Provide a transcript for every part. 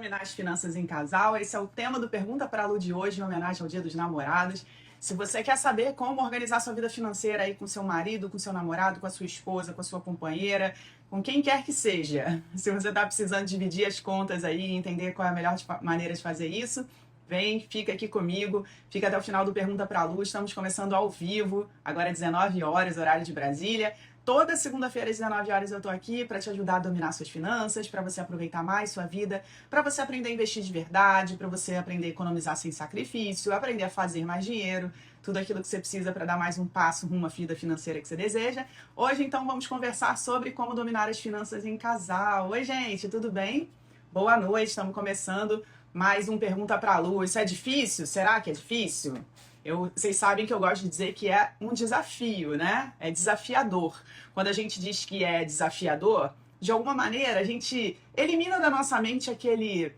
Dominar as finanças em casal, esse é o tema do Pergunta para a Lu de hoje, em homenagem ao Dia dos Namorados. Se você quer saber como organizar sua vida financeira aí com seu marido, com seu namorado, com a sua esposa, com a sua companheira, com quem quer que seja, se você está precisando dividir as contas aí e entender qual é a melhor maneira de fazer isso, vem, fica aqui comigo, fica até o final do Pergunta para a Lu. Estamos começando ao vivo, agora é 19 horas, horário de Brasília. Toda segunda-feira às 19 horas eu tô aqui para te ajudar a dominar suas finanças, para você aproveitar mais sua vida, para você aprender a investir de verdade, para você aprender a economizar sem sacrifício, aprender a fazer mais dinheiro, tudo aquilo que você precisa para dar mais um passo rumo à vida financeira que você deseja. Hoje, então, vamos conversar sobre como dominar as finanças em casal. Oi, gente, tudo bem? Boa noite, estamos começando mais um Pergunta para a Lu. Isso é difícil? Será que é difícil? Vocês sabem que eu gosto de dizer que é um desafio, né? É desafiador. Quando a gente diz que é desafiador, de alguma maneira a gente elimina da nossa mente aquele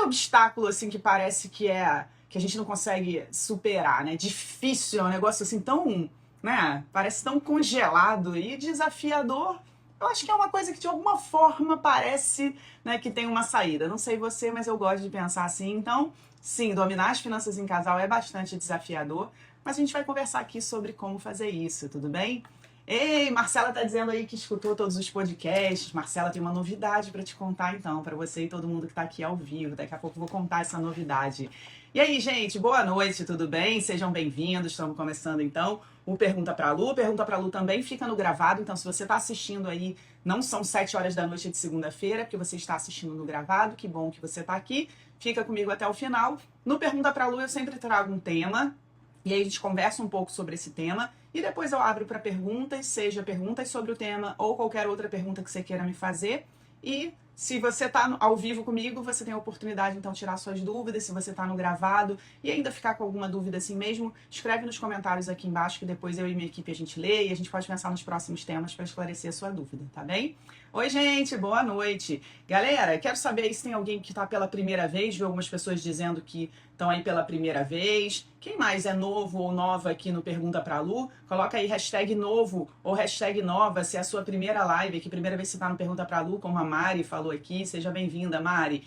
obstáculo assim que parece que a gente não consegue superar, né? Difícil, é um negócio assim tão, né? Parece tão congelado e desafiador. Eu acho que é uma coisa que de alguma forma parece, né, que tem uma saída. Não sei você, mas eu gosto de pensar assim. Então, sim, dominar as finanças em casal é bastante desafiador, mas a gente vai conversar aqui sobre como fazer isso, tudo bem? Ei, Marcela tá dizendo aí que escutou todos os podcasts. Marcela, tem uma novidade para te contar então, para você e todo mundo que tá aqui ao vivo. Daqui a pouco eu vou contar essa novidade. E aí, gente, boa noite, tudo bem? Sejam bem-vindos. Estamos começando então o Pergunta pra Lu. Pergunta pra Lu também fica no gravado, então se você tá assistindo aí, não são 7 horas da noite de segunda-feira, porque você está assistindo no gravado, que bom que você tá aqui. Fica comigo até o final. No Pergunta pra Lu eu sempre trago um tema, e aí a gente conversa um pouco sobre esse tema, e depois eu abro para perguntas, seja perguntas sobre o tema ou qualquer outra pergunta que você queira me fazer. E se você está ao vivo comigo, você tem a oportunidade então de tirar suas dúvidas. Se você está no gravado e ainda ficar com alguma dúvida assim mesmo, escreve nos comentários aqui embaixo que depois eu e minha equipe a gente lê e a gente pode pensar nos próximos temas para esclarecer a sua dúvida, tá bem? Oi, gente, boa noite. Galera, quero saber aí se tem alguém que está pela primeira vez, viu algumas pessoas dizendo que estão aí pela primeira vez. Quem mais é novo ou nova aqui no Pergunta pra Lu? Coloca aí hashtag novo ou hashtag nova, se é a sua primeira live aqui, primeira vez que você está no Pergunta pra Lu, como a Mari falou aqui. Seja bem-vinda, Mari.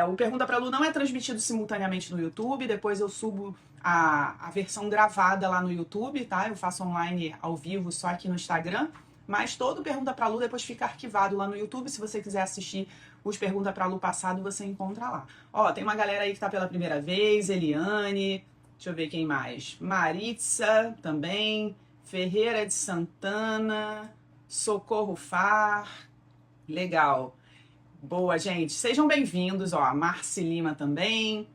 O Pergunta pra Lu não é transmitido simultaneamente no YouTube, depois eu subo a versão gravada lá no YouTube, tá? Eu faço online ao vivo só aqui no Instagram. Mas todo Pergunta pra Lu depois fica arquivado lá no YouTube. Se você quiser assistir os Pergunta pra Lu passado, você encontra lá. Ó, tem uma galera aí que tá pela primeira vez. Eliane, deixa eu ver quem mais. Maritza também. Ferreira de Santana. Socorro Far. Legal. Boa, gente. Sejam bem-vindos. Ó, a Marci Lima também.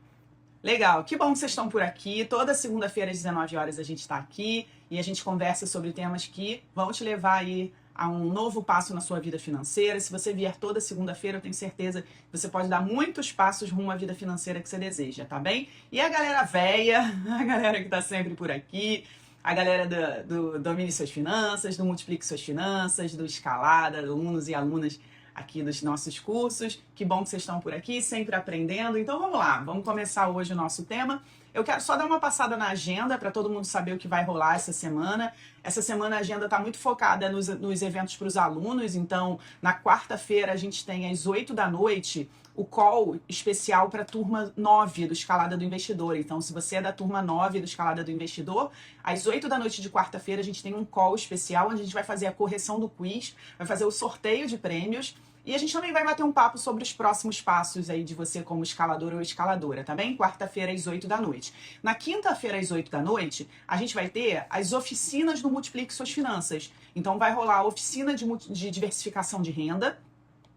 Legal, que bom que vocês estão por aqui. Toda segunda-feira às 19 horas a gente está aqui e a gente conversa sobre temas que vão te levar aí a um novo passo na sua vida financeira. Se você vier toda segunda-feira, eu tenho certeza que você pode dar muitos passos rumo à vida financeira que você deseja, tá bem? E a galera véia, a galera que está sempre por aqui, a galera do Domine Suas Finanças, do Multiplique Suas Finanças, do Escalada, alunos e alunas aqui dos nossos cursos. Que bom que vocês estão por aqui, sempre aprendendo. Então vamos lá, vamos começar hoje o nosso tema. Eu quero só dar uma passada na agenda para todo mundo saber o que vai rolar essa semana. Essa semana a agenda está muito focada nos eventos para os alunos. Então, na quarta-feira a gente tem às 8 da noite o call especial para a turma 9 do Escalada do Investidor. Então, se você é da turma 9 do Escalada do Investidor, às 8 da noite de quarta-feira a gente tem um call especial onde a gente vai fazer a correção do quiz, vai fazer o sorteio de prêmios e a gente também vai bater um papo sobre os próximos passos aí de você como escalador ou escaladora, tá bem? Quarta-feira às 8 da noite. Na quinta-feira às 8 da noite, a gente vai ter as oficinas do Multiplique Suas Finanças. Então vai rolar a oficina de diversificação de renda.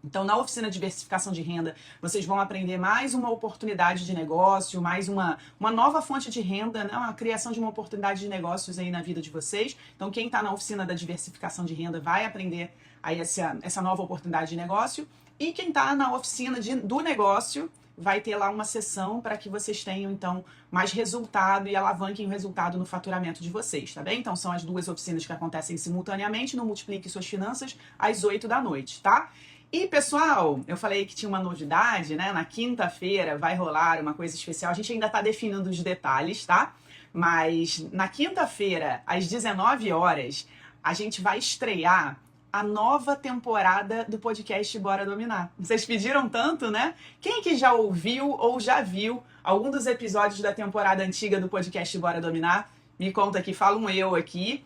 Então, na oficina de diversificação de renda, vocês vão aprender mais uma oportunidade de negócio, mais uma nova fonte de renda, né? Uma criação de uma oportunidade de negócios aí na vida de vocês. Então, quem está na oficina da diversificação de renda vai aprender aí essa nova oportunidade de negócio. E quem está na oficina do negócio vai ter lá uma sessão para que vocês tenham, então, mais resultado e alavanquem o resultado no faturamento de vocês, tá bem? Então, são as duas oficinas que acontecem simultaneamente no Multiplique Suas Finanças, às 8 da noite, tá? E, pessoal, eu falei que tinha uma novidade, né? Na quinta-feira vai rolar uma coisa especial. A gente ainda tá definindo os detalhes, tá? Mas na quinta-feira, às 19 horas, a gente vai estrear a nova temporada do podcast Bora Dominar. Vocês pediram tanto, né? Quem que já ouviu ou já viu algum dos episódios da temporada antiga do podcast Bora Dominar? Me conta aqui, fala um eu aqui.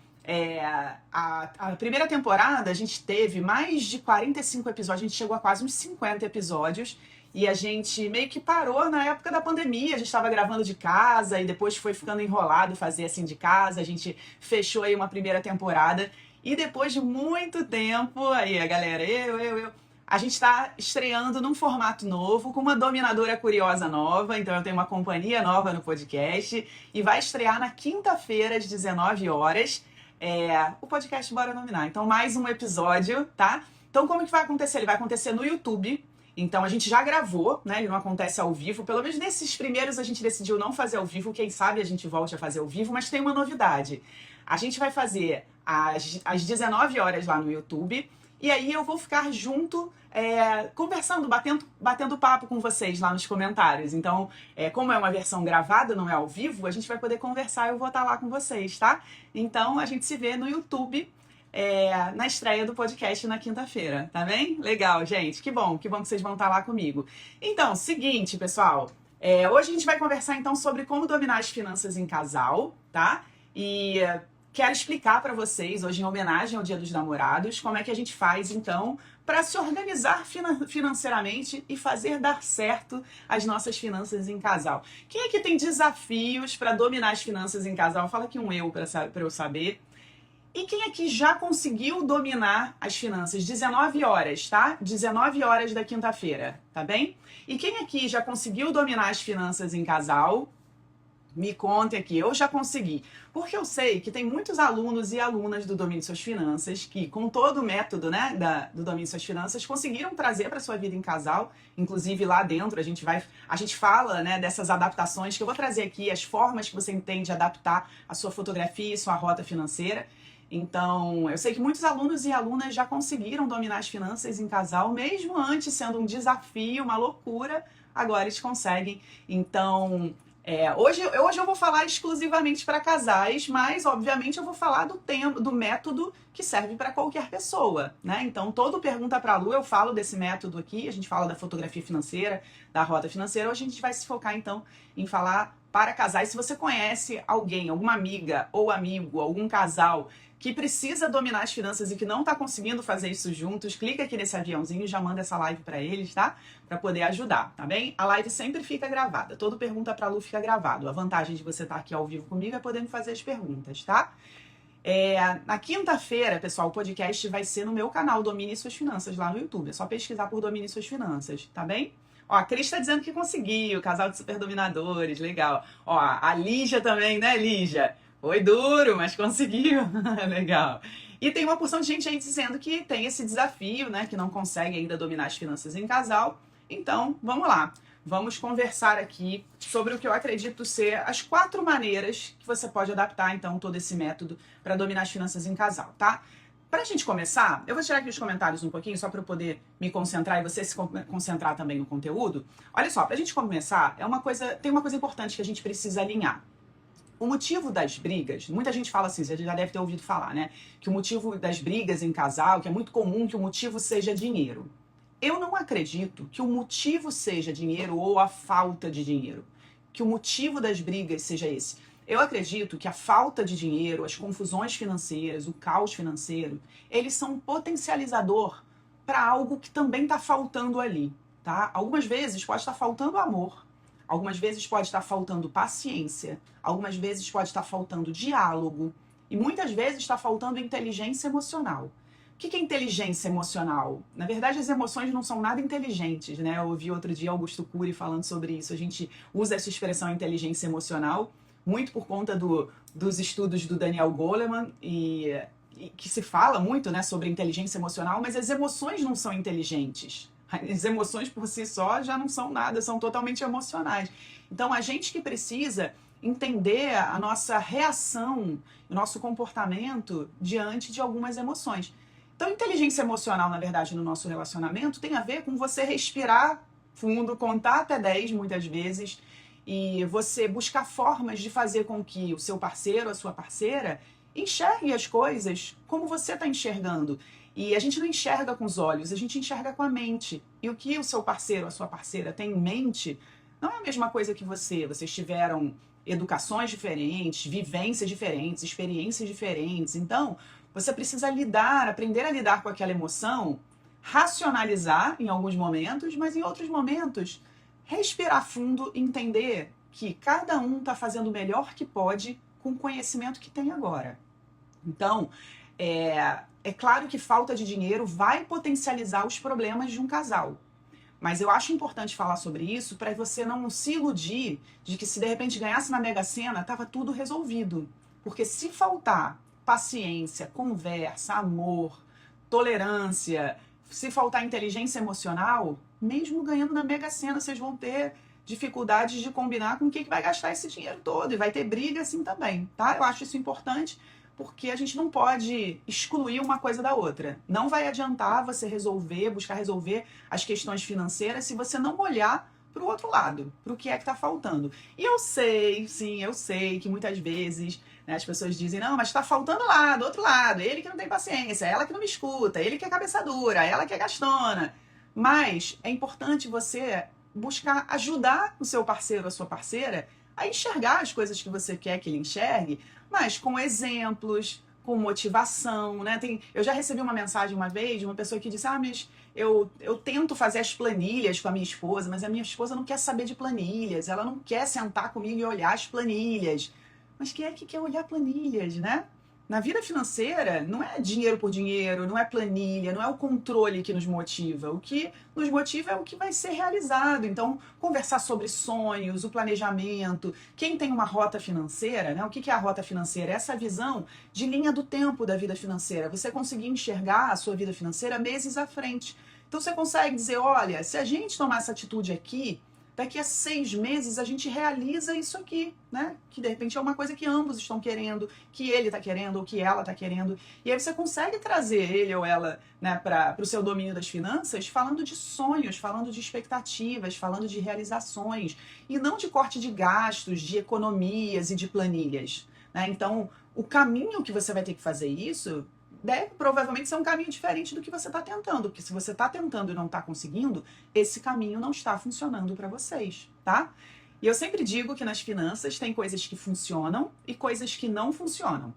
A primeira temporada a gente teve mais de 45 episódios, a gente chegou a quase uns 50 episódios. E a gente meio que parou na época da pandemia, a gente estava gravando de casa e depois foi ficando enrolado fazer assim de casa, a gente fechou aí uma primeira temporada e depois de muito tempo, aí a galera, a gente está estreando num formato novo, com uma dominadora curiosa nova, então eu tenho uma companhia nova no podcast e vai estrear na quinta-feira às 19 horas o podcast Bora Dominar. Então mais um episódio, tá? Então como que vai acontecer? Ele vai acontecer no YouTube. Então a gente já gravou, né? Ele não acontece ao vivo. Pelo menos nesses primeiros a gente decidiu não fazer ao vivo. Quem sabe a gente volte a fazer ao vivo, mas tem uma novidade. A gente vai fazer às 19 horas lá no YouTube. E aí eu vou ficar junto, conversando, batendo papo com vocês lá nos comentários. Então, como é uma versão gravada, não é ao vivo, a gente vai poder conversar e eu vou estar lá com vocês, tá? Então a gente se vê no YouTube. Na estreia do podcast na quinta-feira, tá bem? Legal, gente, que bom que vocês vão estar lá comigo. Então, seguinte, pessoal, hoje a gente vai conversar então sobre como dominar as finanças em casal, tá? E quero explicar para vocês, hoje em homenagem ao Dia dos Namorados, como é que a gente faz então para se organizar financeiramente e fazer dar certo as nossas finanças em casal. Quem é que tem desafios para dominar as finanças em casal? Fala aqui um eu para eu saber. E quem aqui já conseguiu dominar as finanças? 19 horas, tá? 19 horas da quinta-feira, tá bem? E quem aqui já conseguiu dominar as finanças em casal? Me conte aqui, eu já consegui. Porque eu sei que tem muitos alunos e alunas do Domínio de Suas Finanças que, com todo o método, né, do Domínio de Suas Finanças, conseguiram trazer para sua vida em casal. Inclusive lá dentro a gente fala, né, dessas adaptações que eu vou trazer aqui, as formas que você tem de adaptar a sua fotografia e sua rota financeira. Então, eu sei que muitos alunos e alunas já conseguiram dominar as finanças em casal, mesmo antes sendo um desafio, uma loucura, agora eles conseguem. Então, hoje eu vou falar exclusivamente para casais, mas, obviamente, eu vou falar do método que serve para qualquer pessoa, né? Então, todo Pergunta para a Lu eu falo desse método aqui, a gente fala da fotografia financeira, da rota financeira, hoje a gente vai se focar, então, em falar para casais. Se você conhece alguém, alguma amiga ou amigo, algum casal que precisa dominar as finanças e que não está conseguindo fazer isso juntos, clica aqui nesse aviãozinho e já manda essa live para eles, tá? Para poder ajudar, tá bem? A live sempre fica gravada, todo Pergunta pra Lu fica gravado. A vantagem de você estar aqui ao vivo comigo é poder me fazer as perguntas, tá? Na quinta-feira, pessoal, o podcast vai ser no meu canal Domine Suas Finanças lá no YouTube. É só pesquisar por Domine Suas Finanças, tá bem? Ó, a Cris tá dizendo que conseguiu, casal de superdominadores, legal. Ó, a Lígia também, né, Lígia? Foi duro, mas conseguiu. Legal. E tem uma porção de gente aí dizendo que tem esse desafio, né? Que não consegue ainda dominar as finanças em casal. Então, vamos lá. Vamos conversar aqui sobre o que eu acredito ser as 4 maneiras que você pode adaptar, então, todo esse método para dominar as finanças em casal, tá? Pra gente começar, eu vou tirar aqui os comentários um pouquinho, só para eu poder me concentrar e você se concentrar também no conteúdo. Olha só, pra gente começar, tem uma coisa importante que a gente precisa alinhar. O motivo das brigas, muita gente fala assim, você já deve ter ouvido falar, né? Que o motivo das brigas em casal, que é muito comum que o motivo seja dinheiro. Eu não acredito que o motivo seja dinheiro ou a falta de dinheiro. Que o motivo das brigas seja esse. Eu acredito que a falta de dinheiro, as confusões financeiras, o caos financeiro, eles são um potencializador para algo que também está faltando ali, tá? Algumas vezes pode estar faltando amor. Algumas vezes pode estar faltando paciência, algumas vezes pode estar faltando diálogo e muitas vezes está faltando inteligência emocional. O que é inteligência emocional? Na verdade, as emoções não são nada inteligentes, né? Eu ouvi outro dia Augusto Cury falando sobre isso. A gente usa essa expressão inteligência emocional muito por conta dos estudos do Daniel Goleman e que se fala muito, né, sobre inteligência emocional, mas as emoções não são inteligentes. As emoções por si só já não são nada, são totalmente emocionais. Então, a gente que precisa entender a nossa reação, o nosso comportamento diante de algumas emoções. Então, inteligência emocional, na verdade, no nosso relacionamento tem a ver com você respirar fundo, contar até 10 muitas vezes e você buscar formas de fazer com que o seu parceiro, a sua parceira, enxergue as coisas como você está enxergando. E a gente não enxerga com os olhos, a gente enxerga com a mente. E o que o seu parceiro, a sua parceira tem em mente não é a mesma coisa que você. Vocês tiveram educações diferentes, vivências diferentes, experiências diferentes. Então, você precisa aprender a lidar com aquela emoção, racionalizar em alguns momentos, mas em outros momentos, respirar fundo e entender que cada um está fazendo o melhor que pode com o conhecimento que tem agora. Então, é claro que falta de dinheiro vai potencializar os problemas de um casal. Mas eu acho importante falar sobre isso para você não se iludir de que se de repente ganhasse na Mega Sena, estava tudo resolvido. Porque se faltar paciência, conversa, amor, tolerância, se faltar inteligência emocional, mesmo ganhando na Mega Sena, vocês vão ter dificuldades de combinar com quem que vai gastar esse dinheiro todo. E vai ter briga assim também, tá? Eu acho isso importante, porque a gente não pode excluir uma coisa da outra. Não vai adiantar você buscar resolver as questões financeiras se você não olhar para o outro lado, para o que é que está faltando. E eu sei, sim, eu sei que muitas vezes, né, as pessoas dizem, não, mas está faltando lá, do outro lado, ele que não tem paciência, ela que não me escuta, ele que é cabeça dura, ela que é gastona. Mas é importante você buscar ajudar o seu parceiro, a sua parceira, a enxergar as coisas que você quer que ele enxergue, mas com exemplos, com motivação, né? Eu já recebi uma mensagem uma vez de uma pessoa que disse, mas eu tento fazer as planilhas com a minha esposa, mas a minha esposa não quer saber de planilhas, ela não quer sentar comigo e olhar as planilhas. Mas quem é que quer olhar planilhas, né? Na vida financeira, não é dinheiro por dinheiro, não é planilha, não é o controle que nos motiva. O que nos motiva é o que vai ser realizado. Então, conversar sobre sonhos, o planejamento. Quem tem uma rota financeira, né? O que é a rota financeira? É essa visão de linha do tempo da vida financeira. Você conseguir enxergar a sua vida financeira meses à frente. Então, você consegue dizer, olha, se a gente tomar essa atitude aqui, daqui a 6 meses a gente realiza isso aqui, né? Que de repente é uma coisa que ambos estão querendo, que ele está querendo ou que ela está querendo. E aí você consegue trazer ele ou ela, né, para o seu domínio das finanças, falando de sonhos, falando de expectativas, falando de realizações, e não de corte de gastos, de economias e de planilhas, né? Então, o caminho que você vai ter que fazer isso deve provavelmente ser um caminho diferente do que você está tentando, porque se você está tentando e não está conseguindo, esse caminho não está funcionando para vocês, tá? E eu sempre digo que nas finanças tem coisas que funcionam e coisas que não funcionam.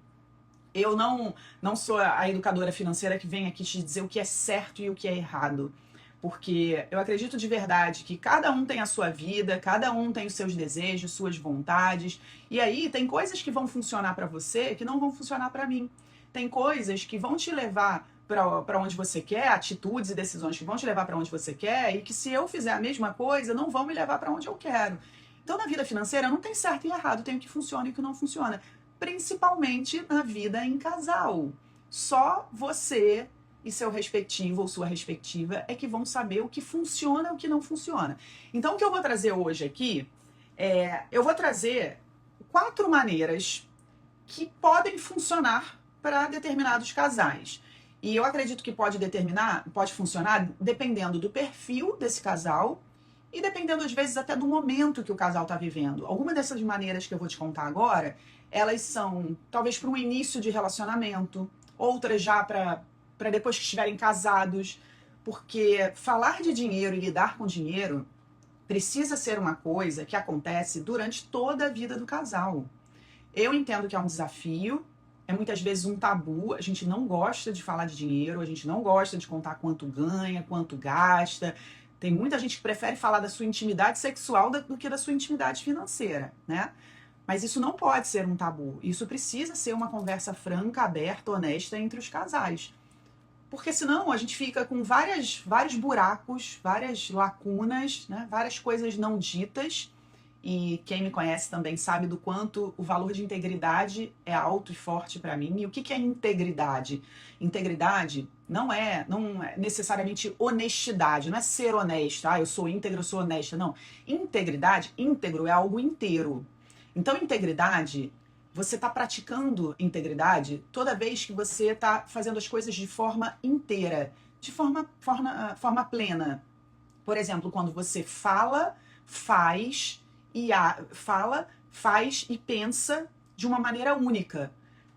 Eu não sou a educadora financeira que vem aqui te dizer o que é certo e o que é errado, porque eu acredito de verdade que cada um tem a sua vida, cada um tem os seus desejos, suas vontades, e aí tem coisas que vão funcionar para você que não vão funcionar para mim. Tem coisas que vão te levar para onde você quer, atitudes e decisões que vão te levar para onde você quer, e que se eu fizer a mesma coisa, não vão me levar para onde eu quero. Então, na vida financeira, não tem certo e errado, tem o que funciona e o que não funciona. Principalmente na vida em casal. Só você e seu respectivo ou sua respectiva é que vão saber o que funciona e o que não funciona. Então, o que eu vou trazer hoje aqui eu vou trazer 4 maneiras que podem funcionar para determinados casais. E eu acredito que pode funcionar dependendo do perfil desse casal e dependendo, às vezes, até do momento que o casal está vivendo. Algumas dessas maneiras que eu vou te contar agora, elas são talvez para um início de relacionamento, outras já para depois que estiverem casados, porque falar de dinheiro e lidar com dinheiro precisa ser uma coisa que acontece durante toda a vida do casal. Eu entendo que é um desafio, é muitas vezes um tabu, a gente não gosta de falar de dinheiro, a gente não gosta de contar quanto ganha, quanto gasta. Tem muita gente que prefere falar da sua intimidade sexual do que da sua intimidade financeira, né? Mas isso não pode ser um tabu, isso precisa ser uma conversa franca, aberta, honesta entre os casais. Porque senão a gente fica com vários buracos, várias lacunas, né? Várias coisas não ditas. E quem me conhece também sabe do quanto o valor de integridade é alto e forte para mim. E o que é integridade? Integridade não é necessariamente honestidade, não é ser honesto. Eu sou íntegro, eu sou honesta. Não. Integridade, íntegro é algo inteiro. Então, integridade, você está praticando integridade toda vez que você está fazendo as coisas de forma inteira, de forma plena. Por exemplo, quando você fala, faz e pensa de uma maneira única.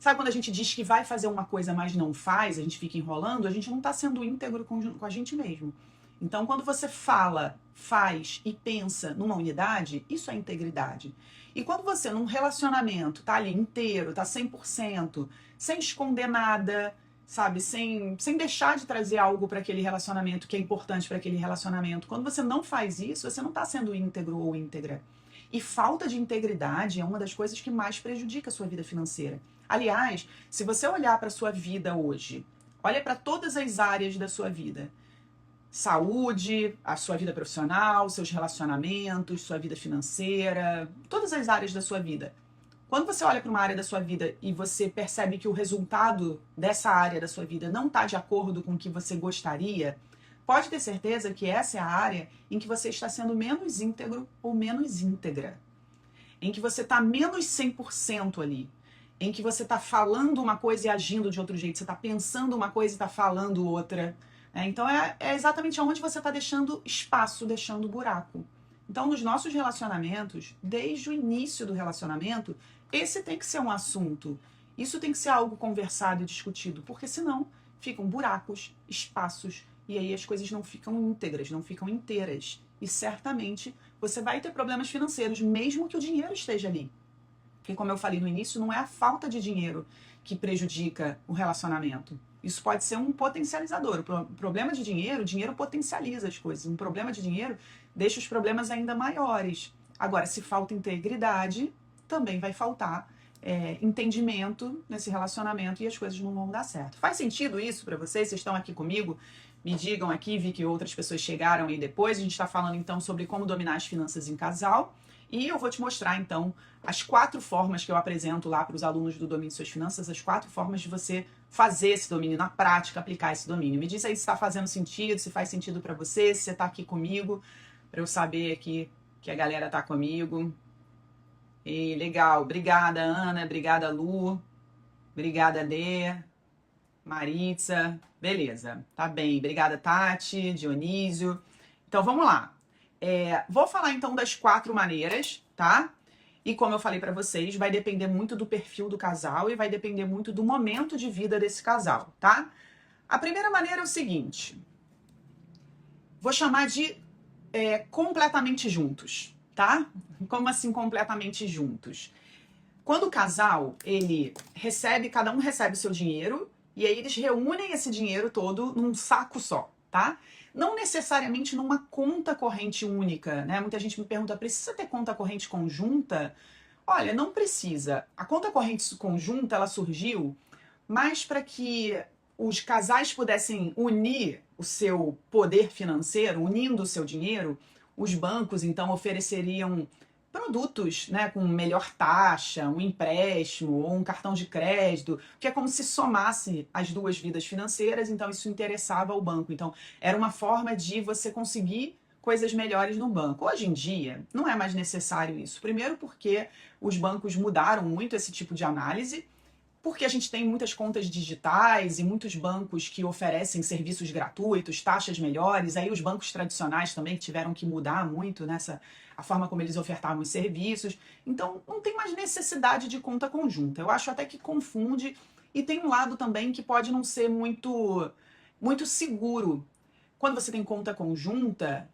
Sabe quando a gente diz que vai fazer uma coisa, mas não faz, a gente fica enrolando, a gente não está sendo íntegro com a gente mesmo. Então, quando você fala, faz e pensa numa unidade, isso é integridade. E quando você, num relacionamento, tá ali inteiro, tá 100%, sem esconder nada, sabe, sem deixar de trazer algo para aquele relacionamento que é importante para aquele relacionamento, quando você não faz isso, você não está sendo íntegro ou íntegra. E falta de integridade é uma das coisas que mais prejudica a sua vida financeira. Aliás, se você olhar para a sua vida hoje, olha para todas as áreas da sua vida. Saúde, a sua vida profissional, seus relacionamentos, sua vida financeira, todas as áreas da sua vida. Quando você olha para uma área da sua vida e você percebe que o resultado dessa área da sua vida não está de acordo com o que você gostaria, pode ter certeza que essa é a área em que você está sendo menos íntegro ou menos íntegra. Em que você está menos 100% ali. Em que você está falando uma coisa e agindo de outro jeito. Você está pensando uma coisa e está falando outra. Então é exatamente onde você está deixando espaço, deixando buraco. Então nos nossos relacionamentos, desde o início do relacionamento, esse tem que ser um assunto. Isso tem que ser algo conversado e discutido. Porque senão ficam buracos, espaços. E aí as coisas não ficam íntegras, não ficam inteiras. E certamente você vai ter problemas financeiros, mesmo que o dinheiro esteja ali. Porque, como eu falei no início, não é a falta de dinheiro que prejudica o relacionamento. Isso pode ser um potencializador. O problema de dinheiro, o dinheiro potencializa as coisas. Um problema de dinheiro deixa os problemas ainda maiores. Agora, se falta integridade, também vai faltar entendimento nesse relacionamento e as coisas não vão dar certo. Faz sentido isso para vocês? Vocês estão aqui comigo? Me digam aqui, vi que outras pessoas chegaram aí depois. A gente está falando então sobre como dominar as finanças em casal. E eu vou te mostrar então as 4 formas que eu apresento lá para os alunos do Domínio de Suas Finanças, as 4 formas de você fazer esse domínio na prática, aplicar esse domínio. Me diz aí se está fazendo sentido, se faz sentido para você, se você está aqui comigo, para eu saber aqui que a galera está comigo. E legal, obrigada Ana, obrigada Lu, obrigada Dê, Maritza, beleza, tá bem, obrigada Tati, Dionísio. Então vamos lá. Vou falar então das 4 maneiras, tá? E como eu falei pra vocês, vai depender muito do perfil do casal e vai depender muito do momento de vida desse casal, tá? A primeira maneira é o seguinte, vou chamar de completamente juntos, tá? Como assim completamente juntos? Quando o casal, cada um recebe o seu dinheiro e aí eles reúnem esse dinheiro todo num saco só, tá? Não necessariamente numa conta corrente única, né? Muita gente me pergunta, precisa ter conta corrente conjunta? Olha, não precisa. A conta corrente conjunta, ela surgiu mais para que os casais pudessem unir o seu poder financeiro, unindo o seu dinheiro. Os bancos, então, ofereceriam produtos, né, com melhor taxa, um empréstimo ou um cartão de crédito, que é como se somasse as duas vidas financeiras, então isso interessava ao banco. Então, era uma forma de você conseguir coisas melhores no banco. Hoje em dia, não é mais necessário isso. Primeiro porque os bancos mudaram muito esse tipo de análise, porque a gente tem muitas contas digitais e muitos bancos que oferecem serviços gratuitos, taxas melhores, aí os bancos tradicionais também tiveram que mudar muito a forma como eles ofertavam os serviços. Então, não tem mais necessidade de conta conjunta. Eu acho até que confunde e tem um lado também que pode não ser muito seguro. Quando você tem conta conjunta,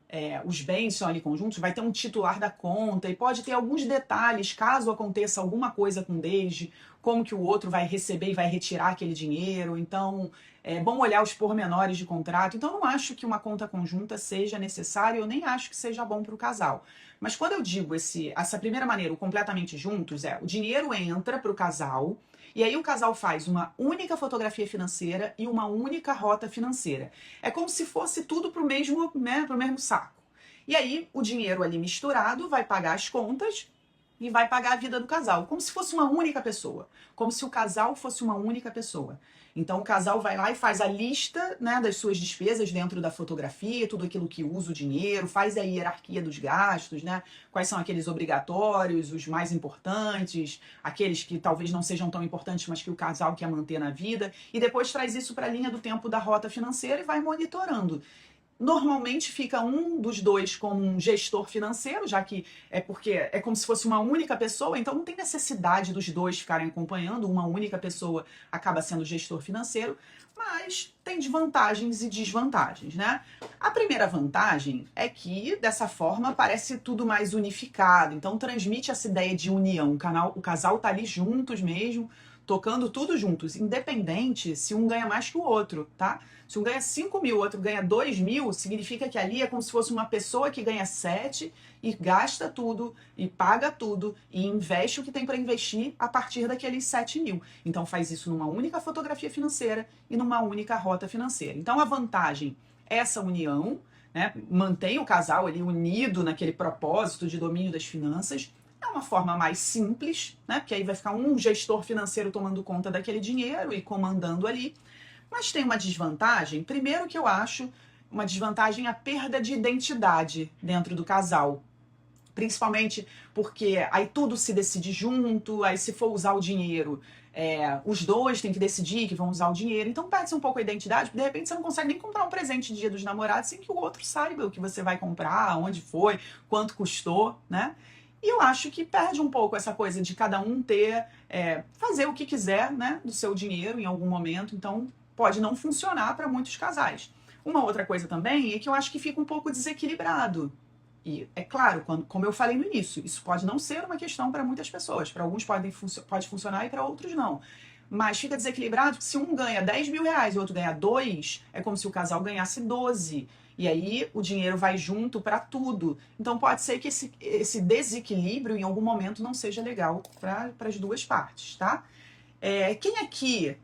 os bens são ali conjuntos, vai ter um titular da conta e pode ter alguns detalhes, caso aconteça alguma coisa com o desde, como que o outro vai receber e vai retirar aquele dinheiro. Então, é bom olhar os pormenores de contrato. Então, eu não acho que uma conta conjunta seja necessária, eu nem acho que seja bom para o casal. Mas quando eu digo essa primeira maneira, o completamente juntos, o dinheiro entra para o casal, e aí o casal faz uma única fotografia financeira e uma única rota financeira. É como se fosse tudo pro mesmo saco. E aí o dinheiro ali misturado vai pagar as contas e vai pagar a vida do casal, como se fosse uma única pessoa, como se o casal fosse uma única pessoa. Então o casal vai lá e faz a lista, né, das suas despesas dentro da fotografia, tudo aquilo que usa o dinheiro, faz a hierarquia dos gastos, né, quais são aqueles obrigatórios, os mais importantes, aqueles que talvez não sejam tão importantes, mas que o casal quer manter na vida, e depois traz isso para a linha do tempo da rota financeira e vai monitorando. Normalmente fica um dos dois como um gestor financeiro, já que porque é como se fosse uma única pessoa, então não tem necessidade dos dois ficarem acompanhando, uma única pessoa acaba sendo gestor financeiro, mas tem desvantagens e desvantagens, né? A primeira vantagem é que dessa forma parece tudo mais unificado, então transmite essa ideia de união, o casal tá ali juntos mesmo, tocando tudo juntos, independente se um ganha mais que o outro, tá? Se um ganha 5 mil, o outro ganha 2 mil, significa que ali é como se fosse uma pessoa que ganha 7 e gasta tudo, e paga tudo, e investe o que tem para investir a partir daqueles 7 mil. Então faz isso numa única fotografia financeira e numa única rota financeira. Então a vantagem é essa união, né? Mantém o casal ali unido naquele propósito de domínio das finanças. É uma forma mais simples, né? Porque aí vai ficar um gestor financeiro tomando conta daquele dinheiro e comandando ali. Mas tem uma desvantagem. Primeiro que eu acho uma desvantagem a perda de identidade dentro do casal. Principalmente porque aí tudo se decide junto, aí se for usar o dinheiro, os dois têm que decidir que vão usar o dinheiro. Então perde-se um pouco a identidade, porque de repente você não consegue nem comprar um presente de Dia dos Namorados sem que o outro saiba o que você vai comprar, onde foi, quanto custou, né? E eu acho que perde um pouco essa coisa de cada um ter, fazer o que quiser, né, do seu dinheiro em algum momento. Então pode não funcionar para muitos casais. Uma outra coisa também é que eu acho que fica um pouco desequilibrado. E é claro, como eu falei no início, isso pode não ser uma questão para muitas pessoas. Para alguns pode funcionar e para outros não. Mas fica desequilibrado porque se um ganha 10 mil reais e o outro ganha 2, é como se o casal ganhasse 12. E aí o dinheiro vai junto para tudo. Então pode ser que esse desequilíbrio em algum momento não seja legal para as duas partes, tá? Quem aqui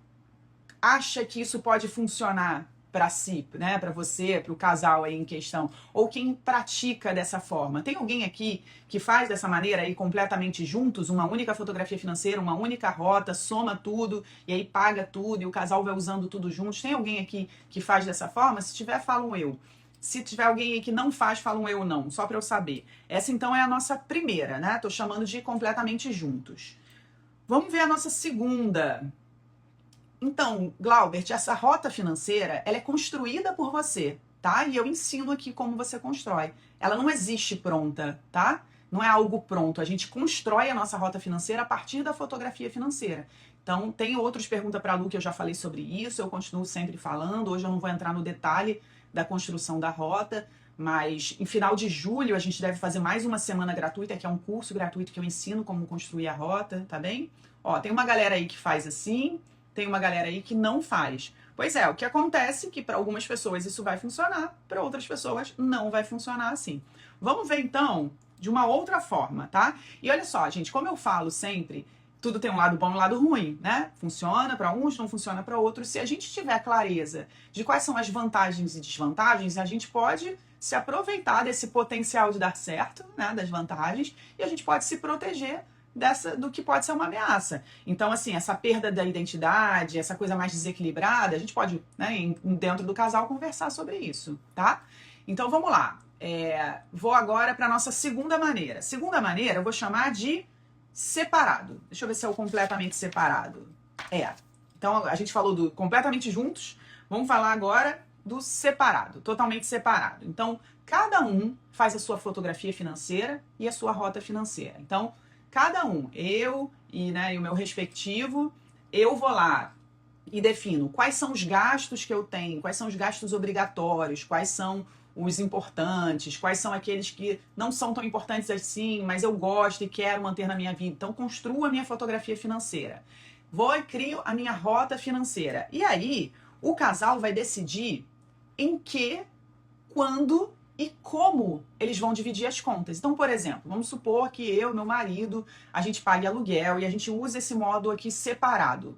acha que isso pode funcionar para si, né, para você, para o casal aí em questão, ou quem pratica dessa forma? Tem alguém aqui que faz dessa maneira aí completamente juntos, uma única fotografia financeira, uma única rota, soma tudo e aí paga tudo e o casal vai usando tudo juntos? Tem alguém aqui que faz dessa forma? Se tiver, fala um eu. Se tiver alguém aí que não faz, fala um eu não, só para eu saber. Essa então é a nossa primeira, né? Tô chamando de completamente juntos. Vamos ver a nossa segunda. Então, Glaubert, essa rota financeira, ela é construída por você, tá? E eu ensino aqui como você constrói. Ela não existe pronta, tá? Não é algo pronto. A gente constrói a nossa rota financeira a partir da fotografia financeira. Então, tem outras perguntas para a Lu que eu já falei sobre isso, eu continuo sempre falando. Hoje eu não vou entrar no detalhe da construção da rota, mas em final de julho a gente deve fazer mais uma semana gratuita, que é um curso gratuito que eu ensino como construir a rota, tá bem? Ó, tem uma galera aí que faz assim, tem uma galera aí que não faz. Pois é, o que acontece é que para algumas pessoas isso vai funcionar, para outras pessoas não vai funcionar assim. Vamos ver então de uma outra forma, tá? E olha só, gente, como eu falo sempre, tudo tem um lado bom e um lado ruim, né? Funciona para uns, não funciona para outros. Se a gente tiver clareza de quais são as vantagens e desvantagens, a gente pode se aproveitar desse potencial de dar certo, né, das vantagens, e a gente pode se proteger do que pode ser uma ameaça. Então, assim, essa perda da identidade, essa coisa mais desequilibrada, a gente pode, né, dentro do casal, conversar sobre isso, tá? Então, vamos lá. Vou agora para a nossa segunda maneira. Segunda maneira, eu vou chamar de separado. Deixa eu ver se é o completamente separado. Então, a gente falou do completamente juntos, vamos falar agora do separado, totalmente separado. Então, cada um faz a sua fotografia financeira e a sua rota financeira. Então, cada um, eu e o meu respectivo, eu vou lá e defino quais são os gastos que eu tenho, quais são os gastos obrigatórios, quais são os importantes, quais são aqueles que não são tão importantes assim, mas eu gosto e quero manter na minha vida. Então, construo a minha fotografia financeira. Vou e crio a minha rota financeira. E aí, o casal vai decidir em que, quando e como eles vão dividir as contas. Então, por exemplo, vamos supor que eu e meu marido, a gente pague aluguel e a gente usa esse modo aqui separado.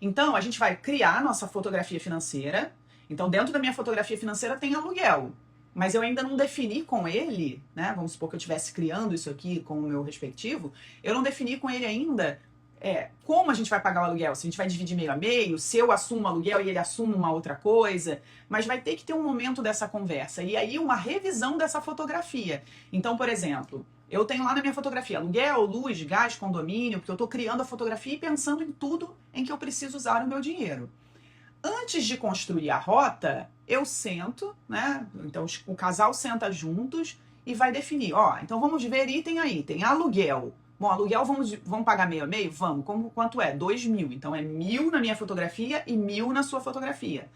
Então, a gente vai criar a nossa fotografia financeira. Então, dentro da minha fotografia financeira tem aluguel. Mas eu ainda não defini com ele, né? Vamos supor que eu estivesse criando isso aqui com o meu respectivo. Eu não defini com ele ainda como a gente vai pagar o aluguel. Se a gente vai dividir meio a meio, se eu assumo o aluguel e ele assume uma outra coisa. Mas vai ter que ter um momento dessa conversa. E aí uma revisão dessa fotografia. Então, por exemplo, eu tenho lá na minha fotografia aluguel, luz, gás, condomínio, porque eu estou criando a fotografia e pensando em tudo em que eu preciso usar o meu dinheiro. Antes de construir a rota, eu sento, né? Então o casal senta juntos e vai definir. Ó, então vamos ver item a item. Aluguel. Bom, aluguel vamos pagar meio a meio? Vamos. Quanto é? 2.000. Então é 1.000 na minha fotografia e 1.000 na sua fotografia.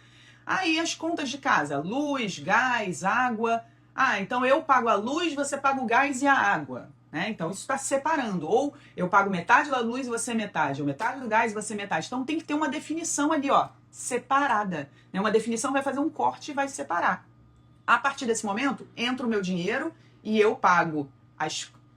Aí as contas de casa, luz, gás, água. Ah, então eu pago a luz, você paga o gás e a água. Né? Então isso está separando. Ou eu pago metade da luz e você metade. Ou metade do gás e você metade. Então tem que ter uma definição ali, ó, separada. Né? Uma definição vai fazer um corte e vai separar. A partir desse momento, entra o meu dinheiro e eu pago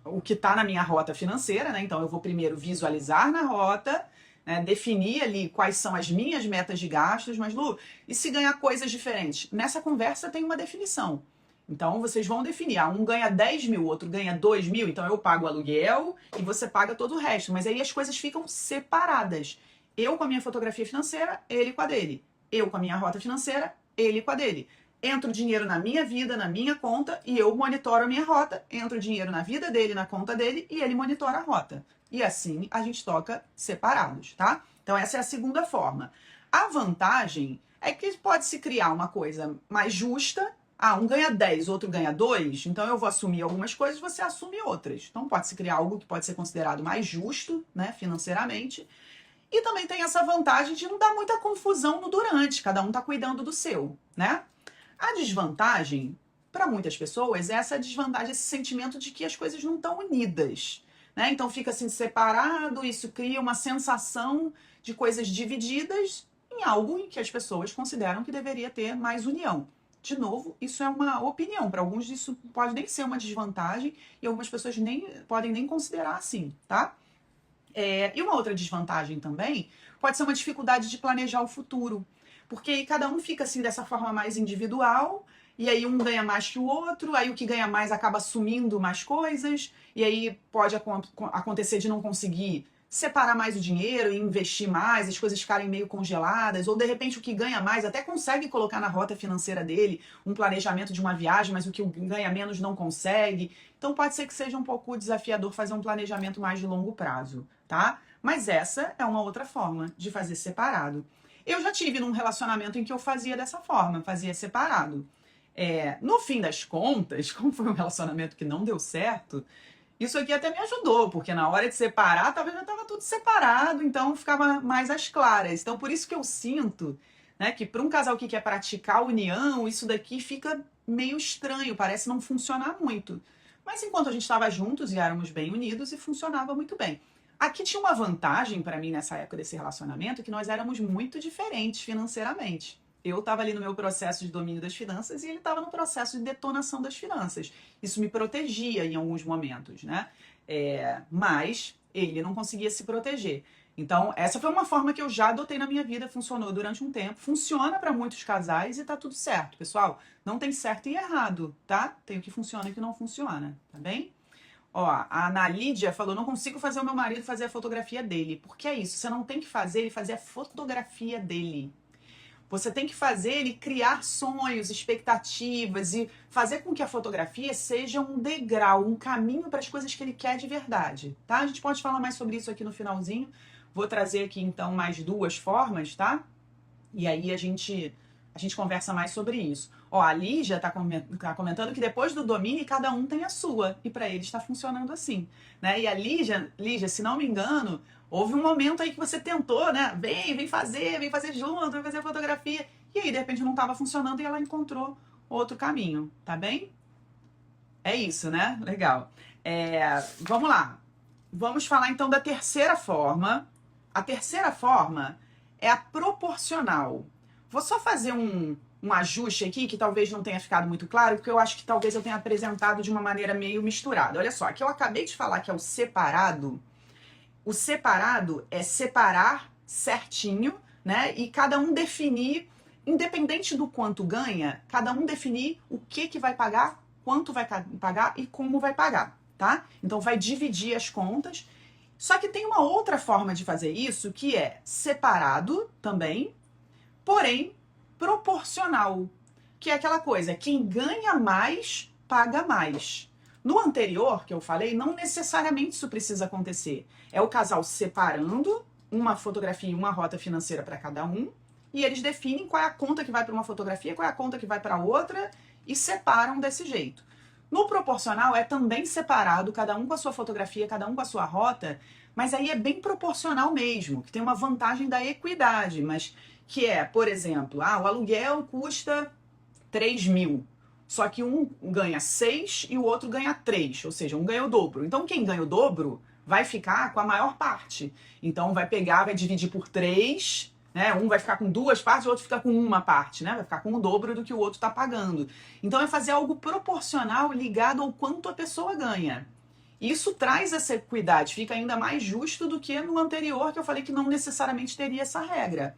o que está na minha rota financeira. Né? Então eu vou primeiro visualizar na rota, né, definir ali quais são as minhas metas de gastos, mas Lu, e se ganhar coisas diferentes? Nessa conversa tem uma definição. Então vocês vão definir, um ganha 10.000, o outro ganha 2.000, então eu pago o aluguel e você paga todo o resto. Mas aí as coisas ficam separadas. Eu com a minha fotografia financeira, ele com a dele. Eu com a minha rota financeira, ele com a dele. Entra o dinheiro na minha vida, na minha conta, e eu monitoro a minha rota. Entra o dinheiro na vida dele, na conta dele, e ele monitora a rota. E assim a gente toca separados, tá? Então essa é a segunda forma. A vantagem é que pode se criar uma coisa mais justa. Um ganha 10, outro ganha 2, então eu vou assumir algumas coisas, você assume outras. Então pode se criar algo que pode ser considerado mais justo, né, financeiramente. E também tem essa vantagem de não dar muita confusão no durante, cada um tá cuidando do seu, né? A desvantagem, para muitas pessoas, é essa desvantagem, esse sentimento de que as coisas não estão unidas. Né? Então fica assim separado, isso cria uma sensação de coisas divididas em algo em que as pessoas consideram que deveria ter mais união. De novo, isso é uma opinião. Para alguns isso pode nem ser uma desvantagem e algumas pessoas podem nem considerar assim, tá? E uma outra desvantagem também pode ser uma dificuldade de planejar o futuro. Porque aí cada um fica assim dessa forma mais individual, e aí um ganha mais que o outro, aí o que ganha mais acaba assumindo mais coisas, e aí pode acontecer de não conseguir separar mais o dinheiro e investir mais, as coisas ficarem meio congeladas, ou de repente o que ganha mais até consegue colocar na rota financeira dele um planejamento de uma viagem, mas o que ganha menos não consegue. Então pode ser que seja um pouco desafiador fazer um planejamento mais de longo prazo, tá? Mas essa é uma outra forma de fazer separado. Eu já tive num relacionamento em que eu fazia dessa forma, fazia separado. No fim das contas, como foi um relacionamento que não deu certo, isso aqui até me ajudou, porque na hora de separar, talvez já estava tudo separado, então ficava mais às claras. Então, por isso que eu sinto, né, que para um casal que quer praticar a união, isso daqui fica meio estranho, parece não funcionar muito. Mas enquanto a gente estava juntos e éramos bem unidos e funcionava muito bem. Aqui tinha uma vantagem para mim nessa época desse relacionamento, que nós éramos muito diferentes financeiramente. Eu estava ali no meu processo de domínio das finanças e ele estava no processo de detonação das finanças. Isso me protegia em alguns momentos, né? Mas ele não conseguia se proteger. Então, essa foi uma forma que eu já adotei na minha vida, funcionou durante um tempo, funciona para muitos casais e tá tudo certo, pessoal. Não tem certo e errado, tá? Tem o que funciona e o que não funciona, tá bem? Ó, a Ana Lídia falou, não consigo fazer o meu marido fazer a fotografia dele. Porque é isso, você não tem que fazer ele fazer a fotografia dele. Você tem que fazer ele criar sonhos, expectativas e fazer com que a fotografia seja um degrau, um caminho para as coisas que ele quer de verdade, tá? A gente pode falar mais sobre isso aqui no finalzinho. Vou trazer aqui então mais 2 formas, tá? E aí a gente conversa mais sobre isso. Ó, a Lígia tá comentando que depois do domínio cada um tem a sua. E para eles está funcionando assim, né? E a Lígia, se não me engano, houve um momento aí que você tentou, né? Vem fazer junto, vem fazer fotografia. E aí, de repente, não estava funcionando e ela encontrou outro caminho, tá bem? É isso, né? Legal. Vamos lá. Vamos falar então da terceira forma. A terceira forma é a proporcional. Vou só fazer um ajuste aqui que talvez não tenha ficado muito claro, porque eu acho que talvez eu tenha apresentado de uma maneira meio misturada. Olha só, aqui eu acabei de falar que é o separado. O separado é separar certinho, né? E cada um definir, independente do quanto ganha, cada um definir o que vai pagar, quanto vai pagar e como vai pagar, tá? Então vai dividir as contas. Só que tem uma outra forma de fazer isso, que é separado também, porém proporcional, que é aquela coisa, quem ganha mais, paga mais. No anterior, que eu falei, não necessariamente isso precisa acontecer. É o casal separando uma fotografia e uma rota financeira para cada um, e eles definem qual é a conta que vai para uma fotografia, qual é a conta que vai para outra e separam desse jeito. No proporcional é também separado, cada um com a sua fotografia, cada um com a sua rota, mas aí é bem proporcional mesmo, que tem uma vantagem da equidade, mas que é, por exemplo, o aluguel custa 3.000, só que um ganha 6 e o outro ganha 3, ou seja, um ganha o dobro. Então quem ganha o dobro vai ficar com a maior parte. Então vai pegar, vai dividir por 3, né? Um vai ficar com 2 partes, o outro fica com uma parte, né? Vai ficar com o dobro do que o outro está pagando. Então é fazer algo proporcional ligado ao quanto a pessoa ganha. Isso traz essa equidade, fica ainda mais justo do que no anterior, que eu falei que não necessariamente teria essa regra.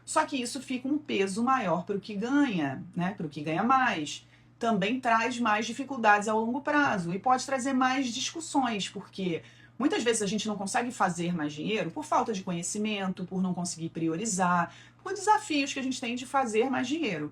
Só que isso fica um peso maior para o que ganha, né? Para o que ganha mais. Também traz mais dificuldades a longo prazo e pode trazer mais discussões, porque muitas vezes a gente não consegue fazer mais dinheiro por falta de conhecimento, por não conseguir priorizar, por desafios que a gente tem de fazer mais dinheiro.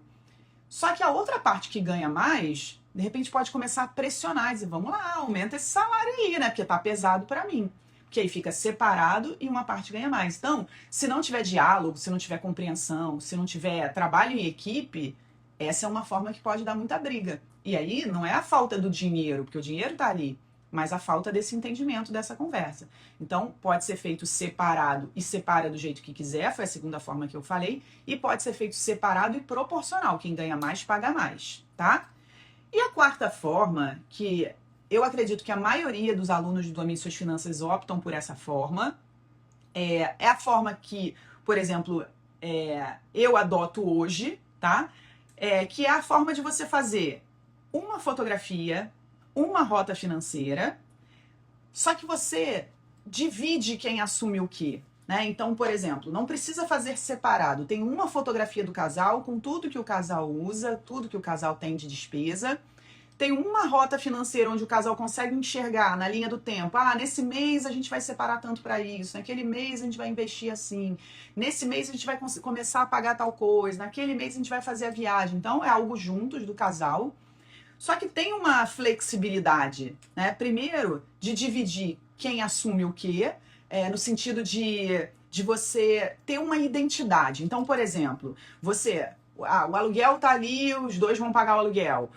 Só que a outra parte que ganha mais, de repente pode começar a pressionar, dizer, vamos lá, aumenta esse salário aí, né? Porque tá pesado para mim. Porque aí fica separado e uma parte ganha mais. Então, se não tiver diálogo, se não tiver compreensão, se não tiver trabalho em equipe, essa é uma forma que pode dar muita briga. E aí não é a falta do dinheiro, porque o dinheiro tá ali, mas a falta desse entendimento, dessa conversa. Então, pode ser feito separado e separa do jeito que quiser, foi a segunda forma que eu falei, e pode ser feito separado e proporcional, quem ganha mais paga mais, tá? E a quarta forma, que eu acredito que a maioria dos alunos do Domine Suas Finanças optam por essa forma, é a forma que, por exemplo, eu adoto hoje, tá? Que é a forma de você fazer uma fotografia, uma rota financeira, só que você divide quem assume o quê, né? Então, por exemplo, não precisa fazer separado. Tem uma fotografia do casal com tudo que o casal usa, tudo que o casal tem de despesa. Tem uma rota financeira onde o casal consegue enxergar na linha do tempo. Nesse mês a gente vai separar tanto para isso, naquele mês a gente vai investir assim, nesse mês a gente vai começar a pagar tal coisa, naquele mês a gente vai fazer a viagem. Então é algo juntos do casal. Só que tem uma flexibilidade, né? Primeiro, de dividir quem assume o quê, no sentido de você ter uma identidade. Então, por exemplo, o aluguel tá ali, os dois vão pagar o aluguel.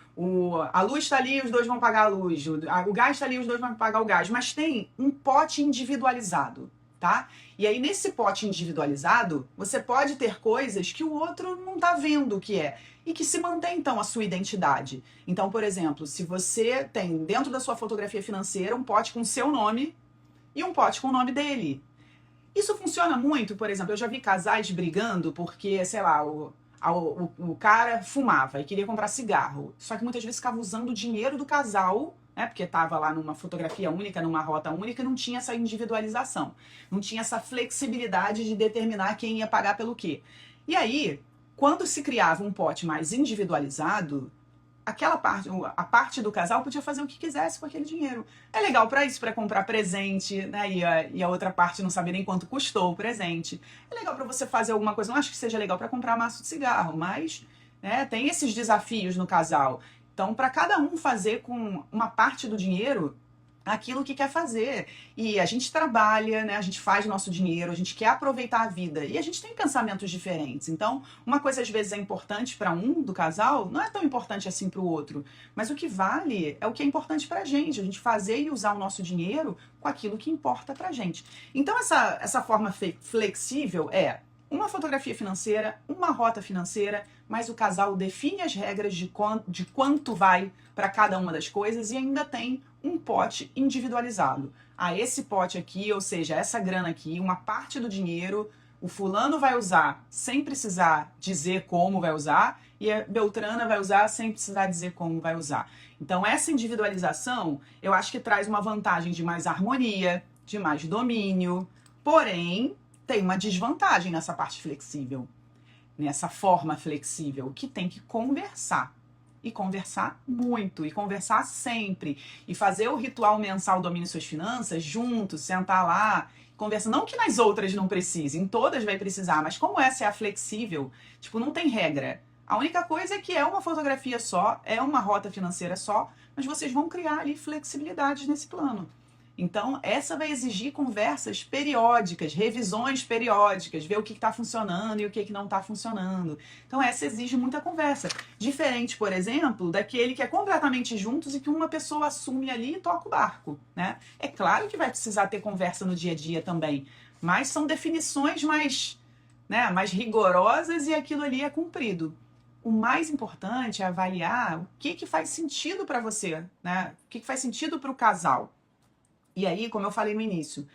A luz tá ali, os dois vão pagar a luz. O gás tá ali, os dois vão pagar o gás. Mas tem um pote individualizado, tá? E aí, nesse pote individualizado, você pode ter coisas que o outro não tá vendo o que é. E que se mantém, então, a sua identidade. Então, por exemplo, se você tem dentro da sua fotografia financeira um pote com o seu nome e um pote com o nome dele. Isso funciona muito, por exemplo, eu já vi casais brigando porque, sei lá, o cara fumava e queria comprar cigarro, só que muitas vezes ficava usando o dinheiro do casal, né, porque estava lá numa fotografia única, numa rota única, e não tinha essa individualização, não tinha essa flexibilidade de determinar quem ia pagar pelo quê. E aí, quando se criava um pote mais individualizado, a parte do casal podia fazer o que quisesse com aquele dinheiro. É legal para isso, para comprar presente, né? E a outra parte não saber nem quanto custou o presente. É legal para você fazer alguma coisa. Não acho que seja legal para comprar maço de cigarro, mas, né, tem esses desafios no casal. Então, para cada um fazer com uma parte do dinheiro aquilo que quer fazer. E a gente trabalha, né? A gente faz nosso dinheiro, a gente quer aproveitar a vida. E a gente tem pensamentos diferentes. Então, uma coisa às vezes é importante para um do casal, não é tão importante assim para o outro. Mas o que vale é o que é importante para a gente fazer e usar o nosso dinheiro com aquilo que importa para a gente. Então, essa forma flexível é uma fotografia financeira, uma rota financeira, mas o casal define as regras de quanto vai para cada uma das coisas e ainda tem um pote individualizado. Esse pote aqui, ou seja, essa grana aqui, uma parte do dinheiro, o fulano vai usar sem precisar dizer como vai usar e a Beltrana vai usar sem precisar dizer como vai usar. Então, essa individualização, eu acho que traz uma vantagem de mais harmonia, de mais domínio, porém, tem uma desvantagem nessa parte flexível, nessa forma flexível, que tem que conversar. E conversar muito, e conversar sempre. E fazer o ritual mensal Domine Suas Finanças juntos, sentar lá, conversar. Não que nas outras não precisem, todas vai precisar, mas como essa é a flexível, não tem regra. A única coisa é que é uma fotografia só, é uma rota financeira só, mas vocês vão criar ali flexibilidades nesse plano. Então, essa vai exigir conversas periódicas, revisões periódicas, ver o que está funcionando e o que não está funcionando. Então, essa exige muita conversa. Diferente, por exemplo, daquele que é completamente juntos e que uma pessoa assume ali e toca o barco, né? É claro que vai precisar ter conversa no dia a dia também, mas são definições mais, né, mais rigorosas e aquilo ali é cumprido. O mais importante é avaliar o que faz sentido para você, né? O que faz sentido para o casal. E aí, como eu falei no início,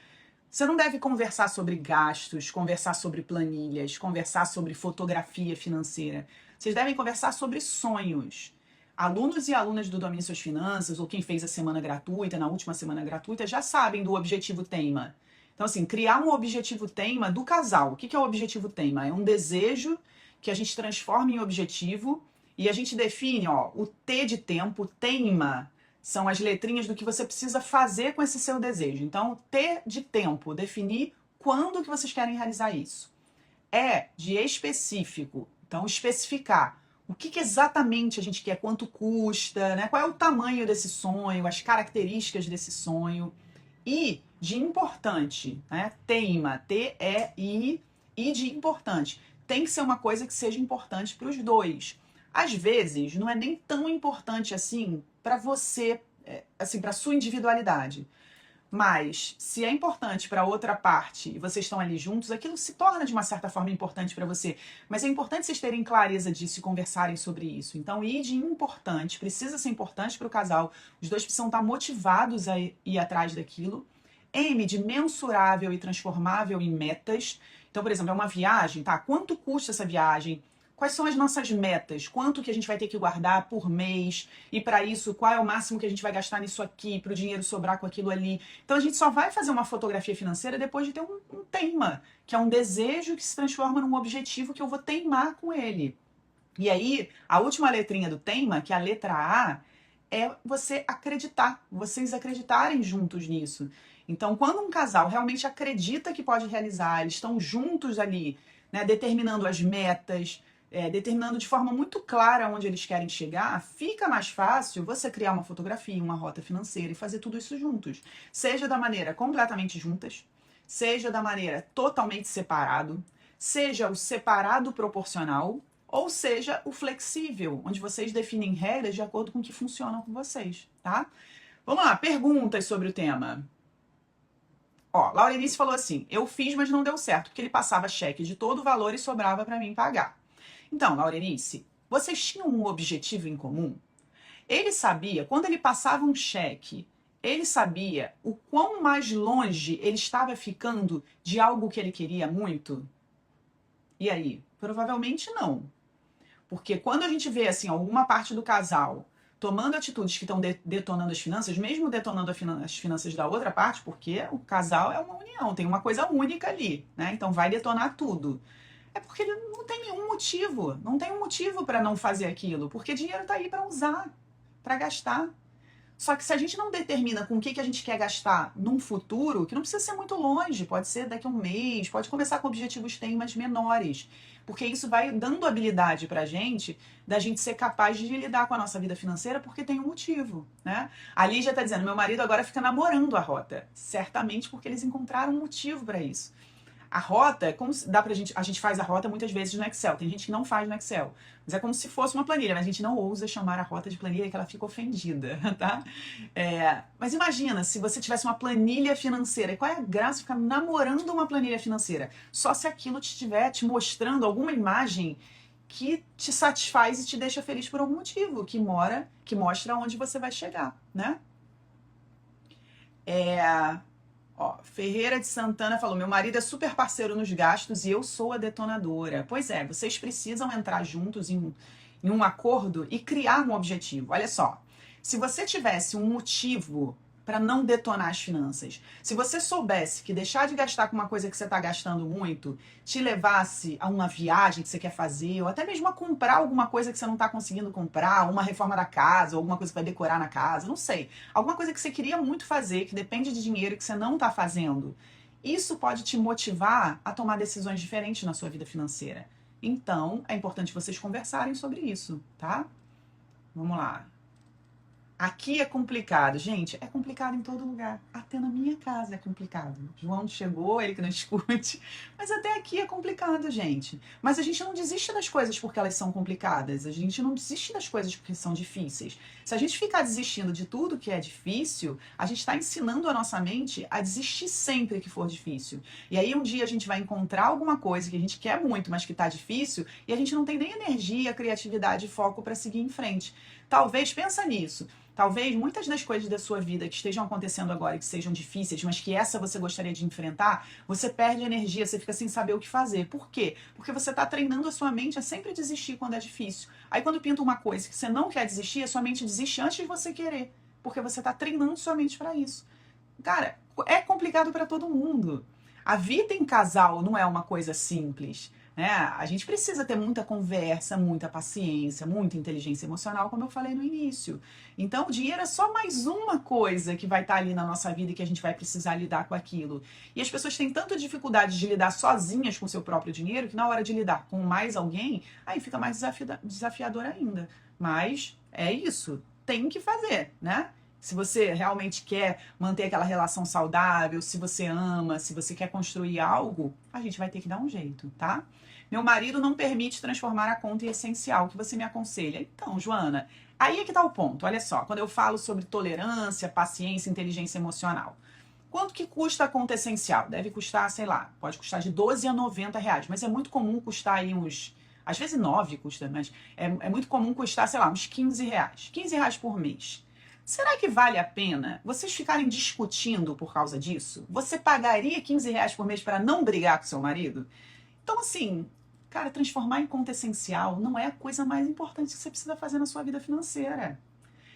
você não deve conversar sobre gastos, conversar sobre planilhas, conversar sobre fotografia financeira. Vocês devem conversar sobre sonhos. Alunos e alunas do Domine Suas Finanças, ou quem fez a semana gratuita, na última semana gratuita, já sabem do objetivo tema. Então, assim, criar um objetivo tema do casal. O que é o objetivo tema? É um desejo que a gente transforma em objetivo e a gente define, ó, o T de tempo, tema, são as letrinhas do que você precisa fazer com esse seu desejo. Então, T de tempo, definir quando que vocês querem realizar isso. E de específico, então especificar o que exatamente a gente quer, quanto custa, né? Qual é o tamanho desse sonho, as características desse sonho. E de importante, né? Tema, T-E-I, e de importante. Tem que ser uma coisa que seja importante para os dois. Às vezes, não é nem tão importante assim para você, assim, para sua individualidade. Mas, se é importante para outra parte e vocês estão ali juntos, aquilo se torna de uma certa forma importante para você. Mas é importante vocês terem clareza disso e conversarem sobre isso. Então, ir de importante, precisa ser importante para o casal. Os dois precisam estar motivados a ir atrás daquilo. M de mensurável e transformável em metas. Então, por exemplo, é uma viagem, tá? Quanto custa essa viagem? Quais são as nossas metas? Quanto que a gente vai ter que guardar por mês? E para isso, qual é o máximo que a gente vai gastar nisso aqui, para o dinheiro sobrar com aquilo ali? Então a gente só vai fazer uma fotografia financeira depois de ter um tema, que é um desejo que se transforma num objetivo que eu vou teimar com ele. E aí, a última letrinha do tema, que é a letra A, é você acreditar, vocês acreditarem juntos nisso. Então, quando um casal realmente acredita que pode realizar, eles estão juntos ali, né, determinando as metas, determinando de forma muito clara onde eles querem chegar, fica mais fácil você criar uma fotografia, uma rota financeira e fazer tudo isso juntos. Seja da maneira completamente juntas, seja da maneira totalmente separado, seja o separado proporcional, ou seja o flexível, onde vocês definem regras de acordo com o que funciona com vocês, tá? Vamos lá, perguntas sobre o tema. Ó, Laurenice falou assim, eu fiz, mas não deu certo, porque ele passava cheque de todo o valor e sobrava para mim pagar. Então, Laurenice, vocês tinham um objetivo em comum? Ele sabia, quando ele passava um cheque, ele sabia o quão mais longe ele estava ficando de algo que ele queria muito? E aí? Provavelmente não. Porque quando a gente vê, assim, alguma parte do casal tomando atitudes que estão detonando as finanças, mesmo detonando as finanças da outra parte, porque o casal é uma união, tem uma coisa única ali, né? Então vai detonar tudo. É porque ele não tem nenhum motivo, não tem um motivo para não fazer aquilo, porque dinheiro está aí para usar, para gastar. Só que se a gente não determina com o que a gente quer gastar num futuro, que não precisa ser muito longe, pode ser daqui a um mês, pode começar com objetivos temas menores, porque isso vai dando habilidade pra gente, da gente ser capaz de lidar com a nossa vida financeira, porque tem um motivo, né? A Lígia tá dizendo, meu marido agora fica namorando a rota, certamente porque eles encontraram um motivo para isso. A rota, como dá pra gente, a gente faz a rota muitas vezes no Excel, tem gente que não faz no Excel, mas é como se fosse uma planilha, mas a gente não ousa chamar a rota de planilha que ela fica ofendida, tá? Mas imagina, se você tivesse uma planilha financeira, e qual é a graça de ficar namorando uma planilha financeira? Só se aquilo estiver te mostrando alguma imagem que te satisfaz e te deixa feliz por algum motivo, que mostra onde você vai chegar, né? Ó, Ferreira de Santana falou, meu marido é super parceiro nos gastos e eu sou a detonadora. Pois é, vocês precisam entrar juntos em um acordo e criar um objetivo. Olha só, se você tivesse um motivo para não detonar as finanças, se você soubesse que deixar de gastar com uma coisa que você está gastando muito te levasse a uma viagem que você quer fazer, ou até mesmo a comprar alguma coisa que você não está conseguindo comprar, uma reforma da casa, ou alguma coisa que vai decorar na casa, não sei. Alguma coisa que você queria muito fazer, que depende de dinheiro que você não está fazendo. Isso pode te motivar a tomar decisões diferentes na sua vida financeira. Então, é importante vocês conversarem sobre isso, tá? Vamos lá. Aqui é complicado. Gente, é complicado em todo lugar. Até na minha casa é complicado. João chegou, ele que não escute. Mas até aqui é complicado, gente. Mas a gente não desiste das coisas porque elas são complicadas. A gente não desiste das coisas porque são difíceis. Se a gente ficar desistindo de tudo que é difícil, a gente está ensinando a nossa mente a desistir sempre que for difícil. E aí um dia a gente vai encontrar alguma coisa que a gente quer muito, mas que está difícil, e a gente não tem nem energia, criatividade e foco para seguir em frente. Talvez, pensa nisso. Talvez muitas das coisas da sua vida que estejam acontecendo agora, que sejam difíceis, mas que essa você gostaria de enfrentar, você perde energia, você fica sem saber o que fazer. Por quê? Porque você está treinando a sua mente a sempre desistir quando é difícil. Aí quando pinta uma coisa que você não quer desistir, a sua mente desiste antes de você querer. Porque você está treinando sua mente para isso. Cara, é complicado para todo mundo. A vida em casal não é uma coisa simples. Né? A gente precisa ter muita conversa, muita paciência, muita inteligência emocional, como eu falei no início. Então, o dinheiro é só mais uma coisa que vai estar ali na nossa vida e que a gente vai precisar lidar com aquilo. E as pessoas têm tanta dificuldade de lidar sozinhas com o seu próprio dinheiro que na hora de lidar com mais alguém, aí fica mais desafiador ainda. Mas é isso, tem que fazer, né? Se você realmente quer manter aquela relação saudável, se você ama, se você quer construir algo, a gente vai ter que dar um jeito, tá? Meu marido não permite transformar a conta em essencial. O que você me aconselha? Então, Joana, aí é que tá o ponto. Olha só, quando eu falo sobre tolerância, paciência, inteligência emocional. Quanto que custa a conta essencial? Deve custar, sei lá, pode custar de 12 a 90 reais, mas é muito comum custar aí uns... Às vezes 9 custa, mas é muito comum custar, sei lá, uns 15 reais. 15 reais por mês. Será que vale a pena vocês ficarem discutindo por causa disso? Você pagaria 15 reais por mês para não brigar com seu marido? Então, assim, cara, transformar em conta essencial não é a coisa mais importante que você precisa fazer na sua vida financeira.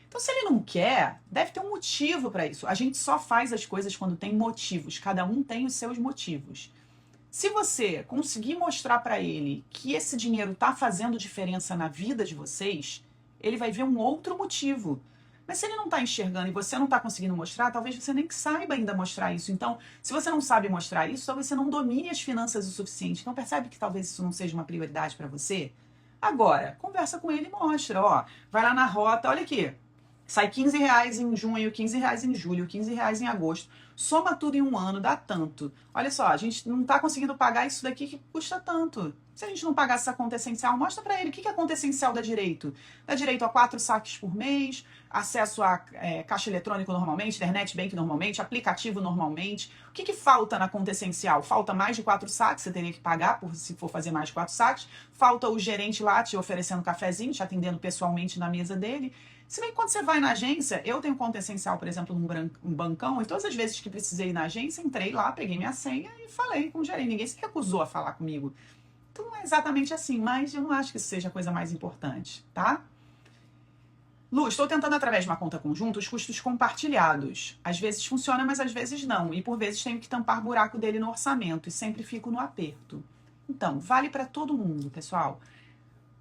Então, se ele não quer, deve ter um motivo para isso. A gente só faz as coisas quando tem motivos. Cada um tem os seus motivos. Se você conseguir mostrar para ele que esse dinheiro está fazendo diferença na vida de vocês, ele vai ver um outro motivo. Mas se ele não está enxergando e você não está conseguindo mostrar, talvez você nem saiba ainda mostrar isso. Então, se você não sabe mostrar isso, talvez você não domine as finanças o suficiente. Então, percebe que talvez isso não seja uma prioridade para você? Agora, conversa com ele e mostra. Ó, vai lá na rota, olha aqui. Sai 15 reais em junho, 15 reais em julho, 15 reais em agosto. Soma tudo em um ano, dá tanto. Olha só, a gente não está conseguindo pagar isso daqui que custa tanto. Se a gente não pagar essa conta essencial, mostra para ele o que a conta essencial dá direito. Dá direito a 4 saques por mês, acesso a caixa eletrônico normalmente, internet bank normalmente, aplicativo normalmente. O que falta na conta essencial? Falta mais de 4 saques, você teria que pagar se for fazer mais de 4 saques. Falta o gerente lá te oferecendo cafezinho, te atendendo pessoalmente na mesa dele. Se bem que quando você vai na agência, eu tenho conta essencial, por exemplo, num bancão, e todas as vezes que precisei ir na agência, entrei lá, peguei minha senha e falei com o gerente. Ninguém se recusou a falar comigo. Então não é exatamente assim, mas eu não acho que isso seja a coisa mais importante, tá? Lu, estou tentando através de uma conta conjunta os custos compartilhados. Às vezes funciona, mas às vezes não. E por vezes tenho que tampar buraco dele no orçamento e sempre fico no aperto. Então, vale para todo mundo, pessoal.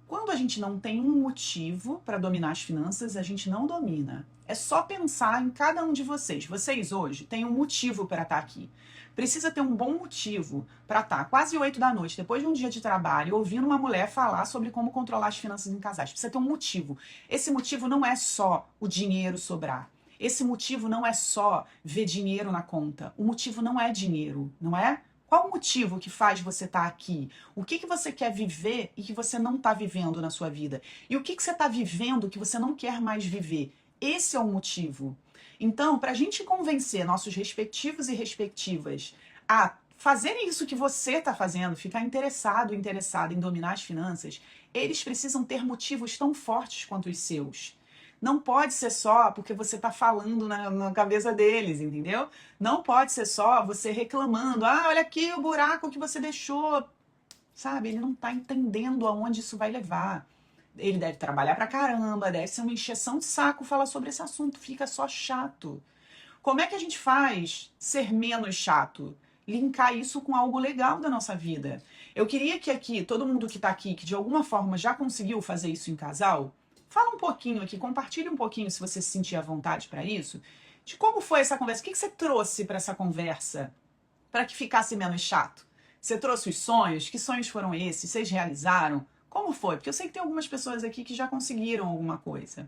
Quando a gente não tem um motivo para dominar as finanças, a gente não domina. É só pensar em cada um de vocês. Vocês hoje têm um motivo para estar aqui. Precisa ter um bom motivo para estar quase 8 da noite, depois de um dia de trabalho, ouvindo uma mulher falar sobre como controlar as finanças em casais. Precisa ter um motivo. Esse motivo não é só o dinheiro sobrar. Esse motivo não é só ver dinheiro na conta. O motivo não é dinheiro, não é? Qual o motivo que faz você estar aqui? O que você quer viver e que você não está vivendo na sua vida? E o que você está vivendo que você não quer mais viver? Esse é o motivo. Então, para a gente convencer nossos respectivos e respectivas a fazerem isso que você está fazendo, ficar interessado, interessada em dominar as finanças, eles precisam ter motivos tão fortes quanto os seus. Não pode ser só porque você está falando na cabeça deles, entendeu? Não pode ser só você reclamando. Ah, olha aqui o buraco que você deixou. Sabe? Ele não está entendendo aonde isso vai levar. Ele deve trabalhar pra caramba, deve ser uma encheção de saco falar sobre esse assunto. Fica só chato. Como é que a gente faz ser menos chato? Linkar isso com algo legal da nossa vida. Eu queria que aqui, todo mundo que está aqui, que de alguma forma já conseguiu fazer isso em casal, fala um pouquinho aqui, compartilhe um pouquinho, se você se sentir à vontade para isso, de como foi essa conversa. O que você trouxe para essa conversa para que ficasse menos chato? Você trouxe os sonhos? Que sonhos foram esses? Vocês realizaram? Como foi? Porque eu sei que tem algumas pessoas aqui que já conseguiram alguma coisa.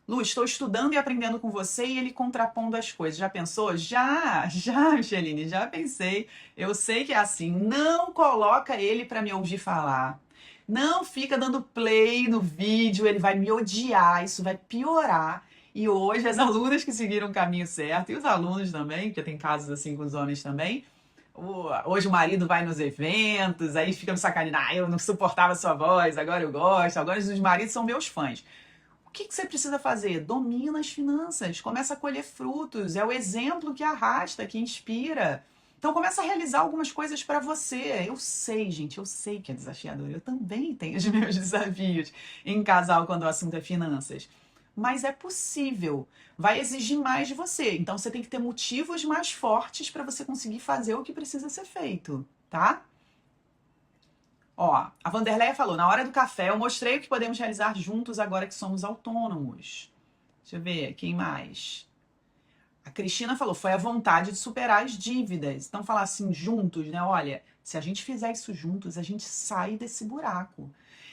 Lu, estou estudando e aprendendo com você e ele contrapondo as coisas. Já pensou? Já, Micheline, já pensei. Eu sei que é assim. Não coloca ele para me ouvir falar. Não fica dando play no vídeo, ele vai me odiar, isso vai piorar. E hoje as alunas que seguiram o caminho certo, e os alunos também, porque tem casos assim com os homens também, hoje o marido vai nos eventos, aí fica me sacaneando, eu não suportava sua voz, agora eu gosto, agora os maridos são meus fãs. O que você precisa fazer? Domina as finanças, começa a colher frutos, é o exemplo que arrasta, que inspira. Então começa a realizar algumas coisas para você. Eu sei, gente, eu sei que é desafiador. Eu também tenho os meus desafios em casal quando o assunto é finanças. Mas é possível. Vai exigir mais de você. Então você tem que ter motivos mais fortes para você conseguir fazer o que precisa ser feito, tá? Ó, a Vanderleia falou, na hora do café eu mostrei o que podemos realizar juntos agora que somos autônomos. Deixa eu ver, quem mais? A Cristina falou, foi a vontade de superar as dívidas. Então, falar assim, juntos, né? Olha, se a gente fizer isso juntos, a gente sai desse buraco.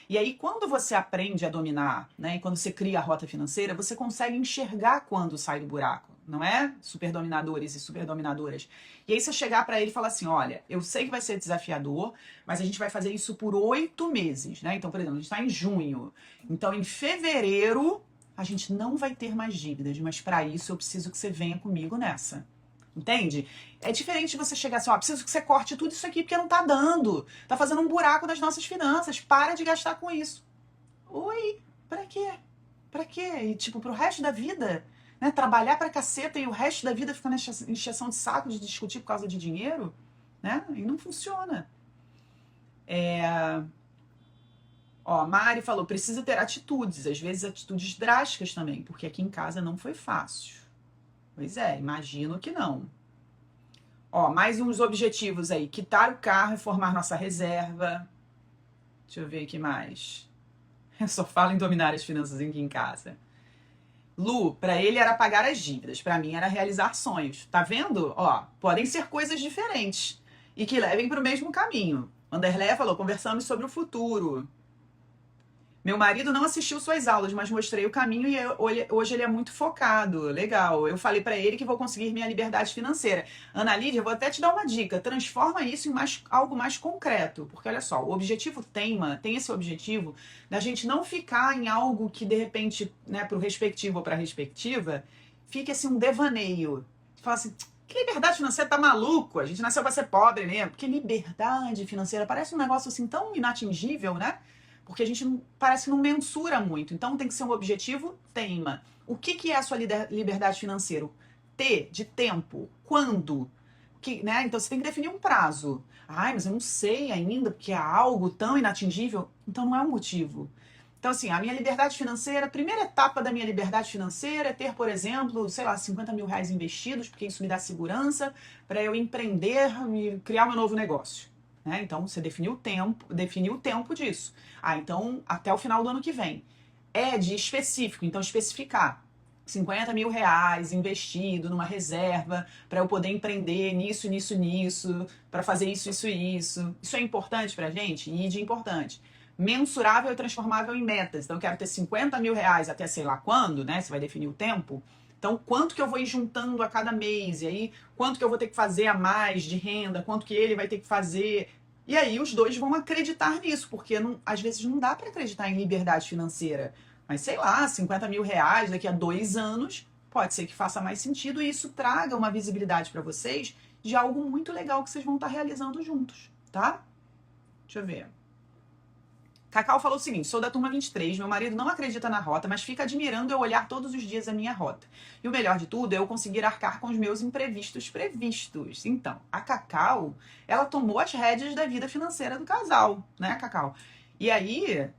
E aí, quando você aprende a dominar, né? E quando você cria a rota financeira, você consegue enxergar quando sai do buraco, não é? Superdominadores e superdominadoras. E aí, você chegar para ele e falar assim, olha, eu sei que vai ser desafiador, mas a gente vai fazer isso por 8 meses, né? Então, por exemplo, a gente está em junho. Então, em fevereiro a gente não vai ter mais dívidas, mas para isso eu preciso que você venha comigo nessa. Entende? É diferente de você chegar assim, ó, preciso que você corte tudo isso aqui porque não tá dando. Tá fazendo um buraco nas nossas finanças. Para de gastar com isso. Oi, pra quê? Pra quê? E tipo, pro resto da vida, né? Trabalhar pra caceta e o resto da vida ficar nessa encheção de saco de discutir por causa de dinheiro, né? E não funciona. Ó, Mari falou, precisa ter atitudes, às vezes atitudes drásticas também, porque aqui em casa não foi fácil. Pois é, imagino que não. Ó, mais uns objetivos aí, quitar o carro, reformar nossa reserva. Deixa eu ver aqui mais. Eu só falo em dominar as finanças aqui em casa. Lu, pra ele era pagar as dívidas, pra mim era realizar sonhos. Tá vendo? Ó, podem ser coisas diferentes e que levem pro mesmo caminho. Vanderleia falou, conversamos sobre o futuro. Meu marido não assistiu suas aulas, mas mostrei o caminho e hoje ele é muito focado. Legal. Eu falei para ele que vou conseguir minha liberdade financeira. Ana Lídia, vou até te dar uma dica. Transforma isso em algo mais concreto. Porque olha só, o objetivo teima, tem esse objetivo da gente não ficar em algo que de repente, né, pro respectivo ou pra respectiva, fique assim um devaneio. Fala assim, que liberdade financeira, tá maluco? A gente nasceu pra ser pobre mesmo. Porque liberdade financeira parece um negócio assim tão inatingível, né? Porque a gente parece que não mensura muito. Então tem que ser um objetivo teima. O que é a sua liberdade financeira? T, de tempo. Quando? Né? Então você tem que definir um prazo. Ai, mas eu não sei ainda, porque é algo tão inatingível. Então não é um motivo. Então, assim, a minha liberdade financeira, a primeira etapa da minha liberdade financeira é ter, por exemplo, sei lá, 50 mil reais investidos, porque isso me dá segurança para eu empreender e criar meu novo negócio. Né? Então, você definiu o tempo disso. Ah, então, até o final do ano que vem. É de específico, então especificar. 50 mil reais investido numa reserva para eu poder empreender nisso, para fazer isso. Isso é importante pra gente? E de importante. Mensurável e transformável em metas. Então, eu quero ter 50 mil reais até sei lá quando, né? Você vai definir o tempo. Então, quanto que eu vou ir juntando a cada mês? E aí, quanto que eu vou ter que fazer a mais de renda? Quanto que ele vai ter que fazer? E aí, os dois vão acreditar nisso, porque às vezes não dá para acreditar em liberdade financeira. Mas, sei lá, 50 mil reais daqui a 2 anos, pode ser que faça mais sentido e isso traga uma visibilidade para vocês de algo muito legal que vocês vão estar realizando juntos, tá? Deixa eu ver. Cacau falou o seguinte, sou da turma 23, meu marido não acredita na rota, mas fica admirando eu olhar todos os dias a minha rota. E o melhor de tudo é eu conseguir arcar com os meus imprevistos previstos. Então, a Cacau, ela tomou as rédeas da vida financeira do casal, né, Cacau? E aí,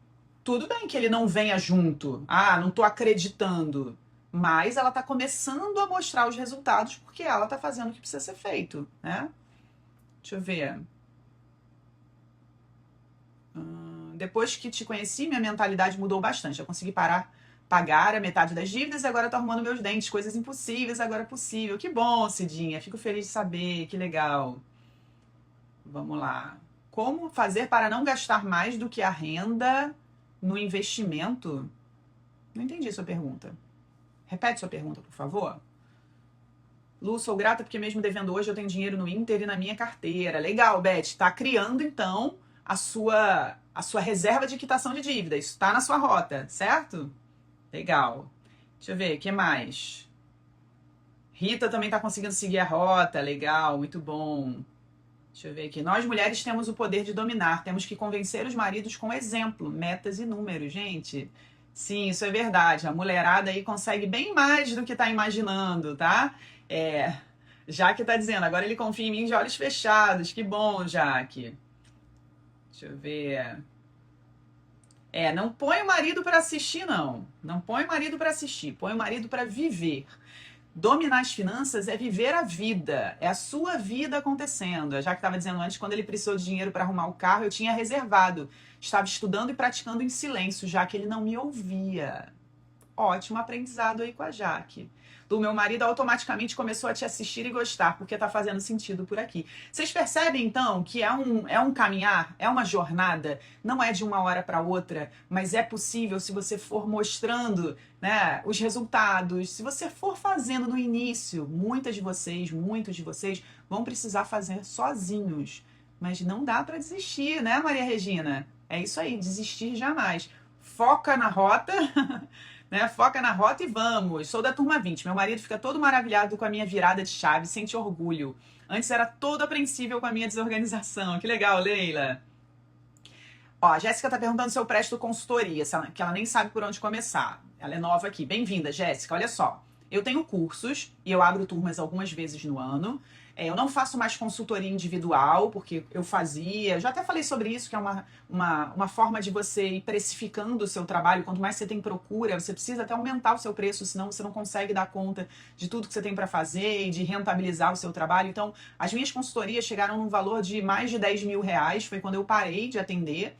tudo bem que ele não venha junto. Ah, não tô acreditando. Mas ela tá começando a mostrar os resultados porque ela tá fazendo o que precisa ser feito, né? Deixa eu ver. Depois que te conheci, minha mentalidade mudou bastante. Eu consegui pagar a metade das dívidas e agora tô arrumando meus dentes. Coisas impossíveis, agora é possível. Que bom, Cidinha. Fico feliz de saber. Que legal. Vamos lá. Como fazer para não gastar mais do que a renda no investimento? Não entendi sua pergunta. Repete sua pergunta, por favor. Lu, sou grata porque mesmo devendo hoje eu tenho dinheiro no Inter e na minha carteira. Legal, Beth. Tá criando, então, a sua reserva de quitação de dívida. Isso tá na sua rota, certo? Legal. Deixa eu ver, o que mais? Rita também tá conseguindo seguir a rota. Legal, muito bom. Deixa eu ver aqui. Nós, mulheres, temos o poder de dominar. Temos que convencer os maridos com exemplo, metas e números, gente. Sim, isso é verdade. A mulherada aí consegue bem mais do que tá imaginando, tá? Jaque tá dizendo, agora ele confia em mim de olhos fechados. Que bom, Jaque. Deixa eu ver. Não põe o marido para assistir, não. Não põe o marido para assistir. Põe o marido para viver. Dominar as finanças é viver a vida, é a sua vida acontecendo. Já que estava dizendo antes, quando ele precisou de dinheiro para arrumar o carro, eu tinha reservado. Estava estudando e praticando em silêncio, já que ele não me ouvia. Ótimo aprendizado aí com a Jaque. Do meu marido automaticamente começou a te assistir e gostar, porque tá fazendo sentido por aqui. Vocês percebem, então, que é um caminhar, é uma jornada, não é de uma hora para outra, mas é possível se você for mostrando, né, os resultados, se você for fazendo no início. Muitos de vocês vão precisar fazer sozinhos, mas não dá para desistir, né, Maria Regina? É isso aí, desistir jamais. Foca na rota... Né? Foca na rota e vamos. Sou da turma 20. Meu marido fica todo maravilhado com a minha virada de chave, sente orgulho. Antes era todo apreensível com a minha desorganização. Que legal, Leila. Ó, a Jéssica tá perguntando se eu presto consultoria, que ela nem sabe por onde começar. Ela é nova aqui. Bem-vinda, Jéssica. Olha só. Eu tenho cursos e eu abro turmas algumas vezes no ano. Eu não faço mais consultoria individual, porque eu fazia. Eu já até falei sobre isso, que é uma forma de você ir precificando o seu trabalho. Quanto mais você tem procura, você precisa até aumentar o seu preço, senão você não consegue dar conta de tudo que você tem para fazer e de rentabilizar o seu trabalho. Então, as minhas consultorias chegaram num valor de mais de 10 mil reais. Foi quando eu parei de atender.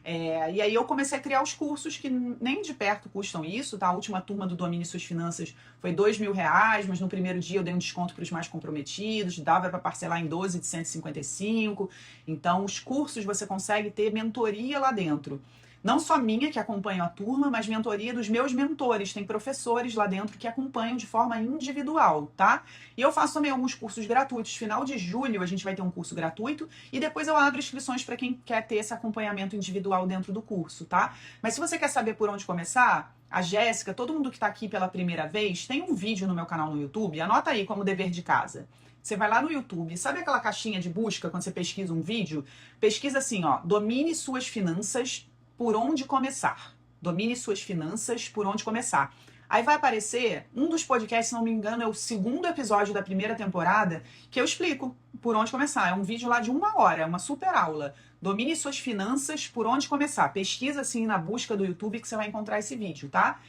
E aí eu comecei a criar os cursos que nem de perto custam isso, tá? A última turma do Domine Suas Finanças foi 2 mil reais, mas no primeiro dia eu dei um desconto para os mais comprometidos, dava para parcelar em 12 de 155. Então, os cursos você consegue ter mentoria lá dentro. Não só minha, que acompanho a turma, mas mentoria dos meus mentores. Tem professores lá dentro que acompanham de forma individual, tá? E eu faço também alguns cursos gratuitos. Final de julho a gente vai ter um curso gratuito e depois eu abro inscrições para quem quer ter esse acompanhamento individual dentro do curso, tá? Mas se você quer saber por onde começar, a Jéssica, todo mundo que tá aqui pela primeira vez, tem um vídeo no meu canal no YouTube, anota aí como dever de casa. Você vai lá no YouTube, sabe aquela caixinha de busca quando você pesquisa um vídeo? Pesquisa assim, ó, domine suas finanças, por onde começar. Domine suas finanças, por onde começar. Aí vai aparecer um dos podcasts, se não me engano, é o 2º episódio da primeira temporada, que eu explico por onde começar. É um vídeo lá de 1 hora, é uma super aula. Domine suas finanças, por onde começar. Pesquisa assim na busca do YouTube que você vai encontrar esse vídeo, tá?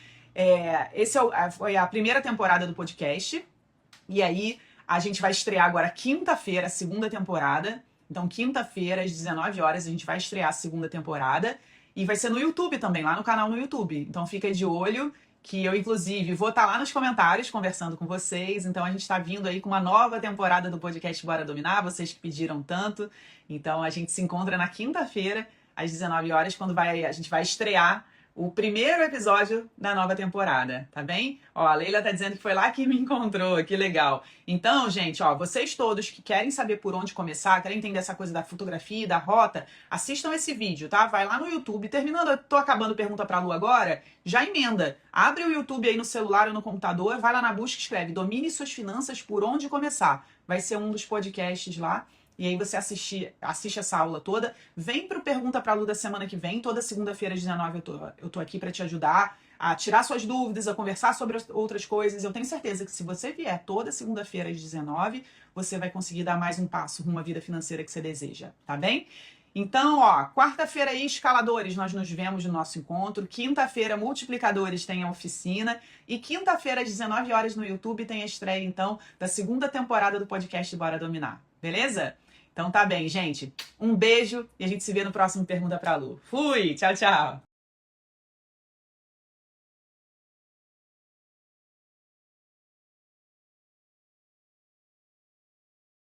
Esse foi a primeira temporada do podcast. E aí a gente vai estrear agora quinta-feira a 2ª temporada. Então, quinta-feira, às 19 horas, a gente vai estrear a 2ª temporada. E vai ser no YouTube também, lá no canal no YouTube. Então fica de olho, que eu, inclusive, vou estar lá nos comentários conversando com vocês. Então a gente está vindo aí com uma nova temporada do podcast Bora Dominar, vocês que pediram tanto. Então a gente se encontra na quinta-feira, às 19 horas, quando a gente vai estrear o primeiro episódio da nova temporada, tá bem? Ó, a Leila tá dizendo que foi lá que me encontrou, que legal. Então, gente, ó, vocês todos que querem saber por onde começar, querem entender essa coisa da fotografia, da rota, assistam esse vídeo, tá? Vai lá no YouTube, terminando, eu tô acabando pergunta pra Lu agora, já emenda. Abre o YouTube aí no celular ou no computador, vai lá na busca e escreve Domine Suas Finanças, por onde começar. Vai ser um dos podcasts lá. E aí você assiste essa aula toda. Vem pro Pergunta pra Lu da semana que vem. Toda segunda-feira às 19 eu tô aqui para te ajudar a tirar suas dúvidas, a conversar sobre outras coisas. Eu tenho certeza que se você vier toda segunda-feira às 19, você vai conseguir dar mais um passo rumo à vida financeira que você deseja, tá bem? Então, ó, quarta-feira aí, escaladores, nós nos vemos no nosso encontro. Quinta-feira, multiplicadores, tem a oficina. E quinta-feira, às 19 horas no YouTube, tem a estreia, então, da 2ª temporada do podcast Bora Dominar. Beleza? Então tá bem, gente. Um beijo e a gente se vê no próximo Pergunta pra Lu. Fui! Tchau, tchau!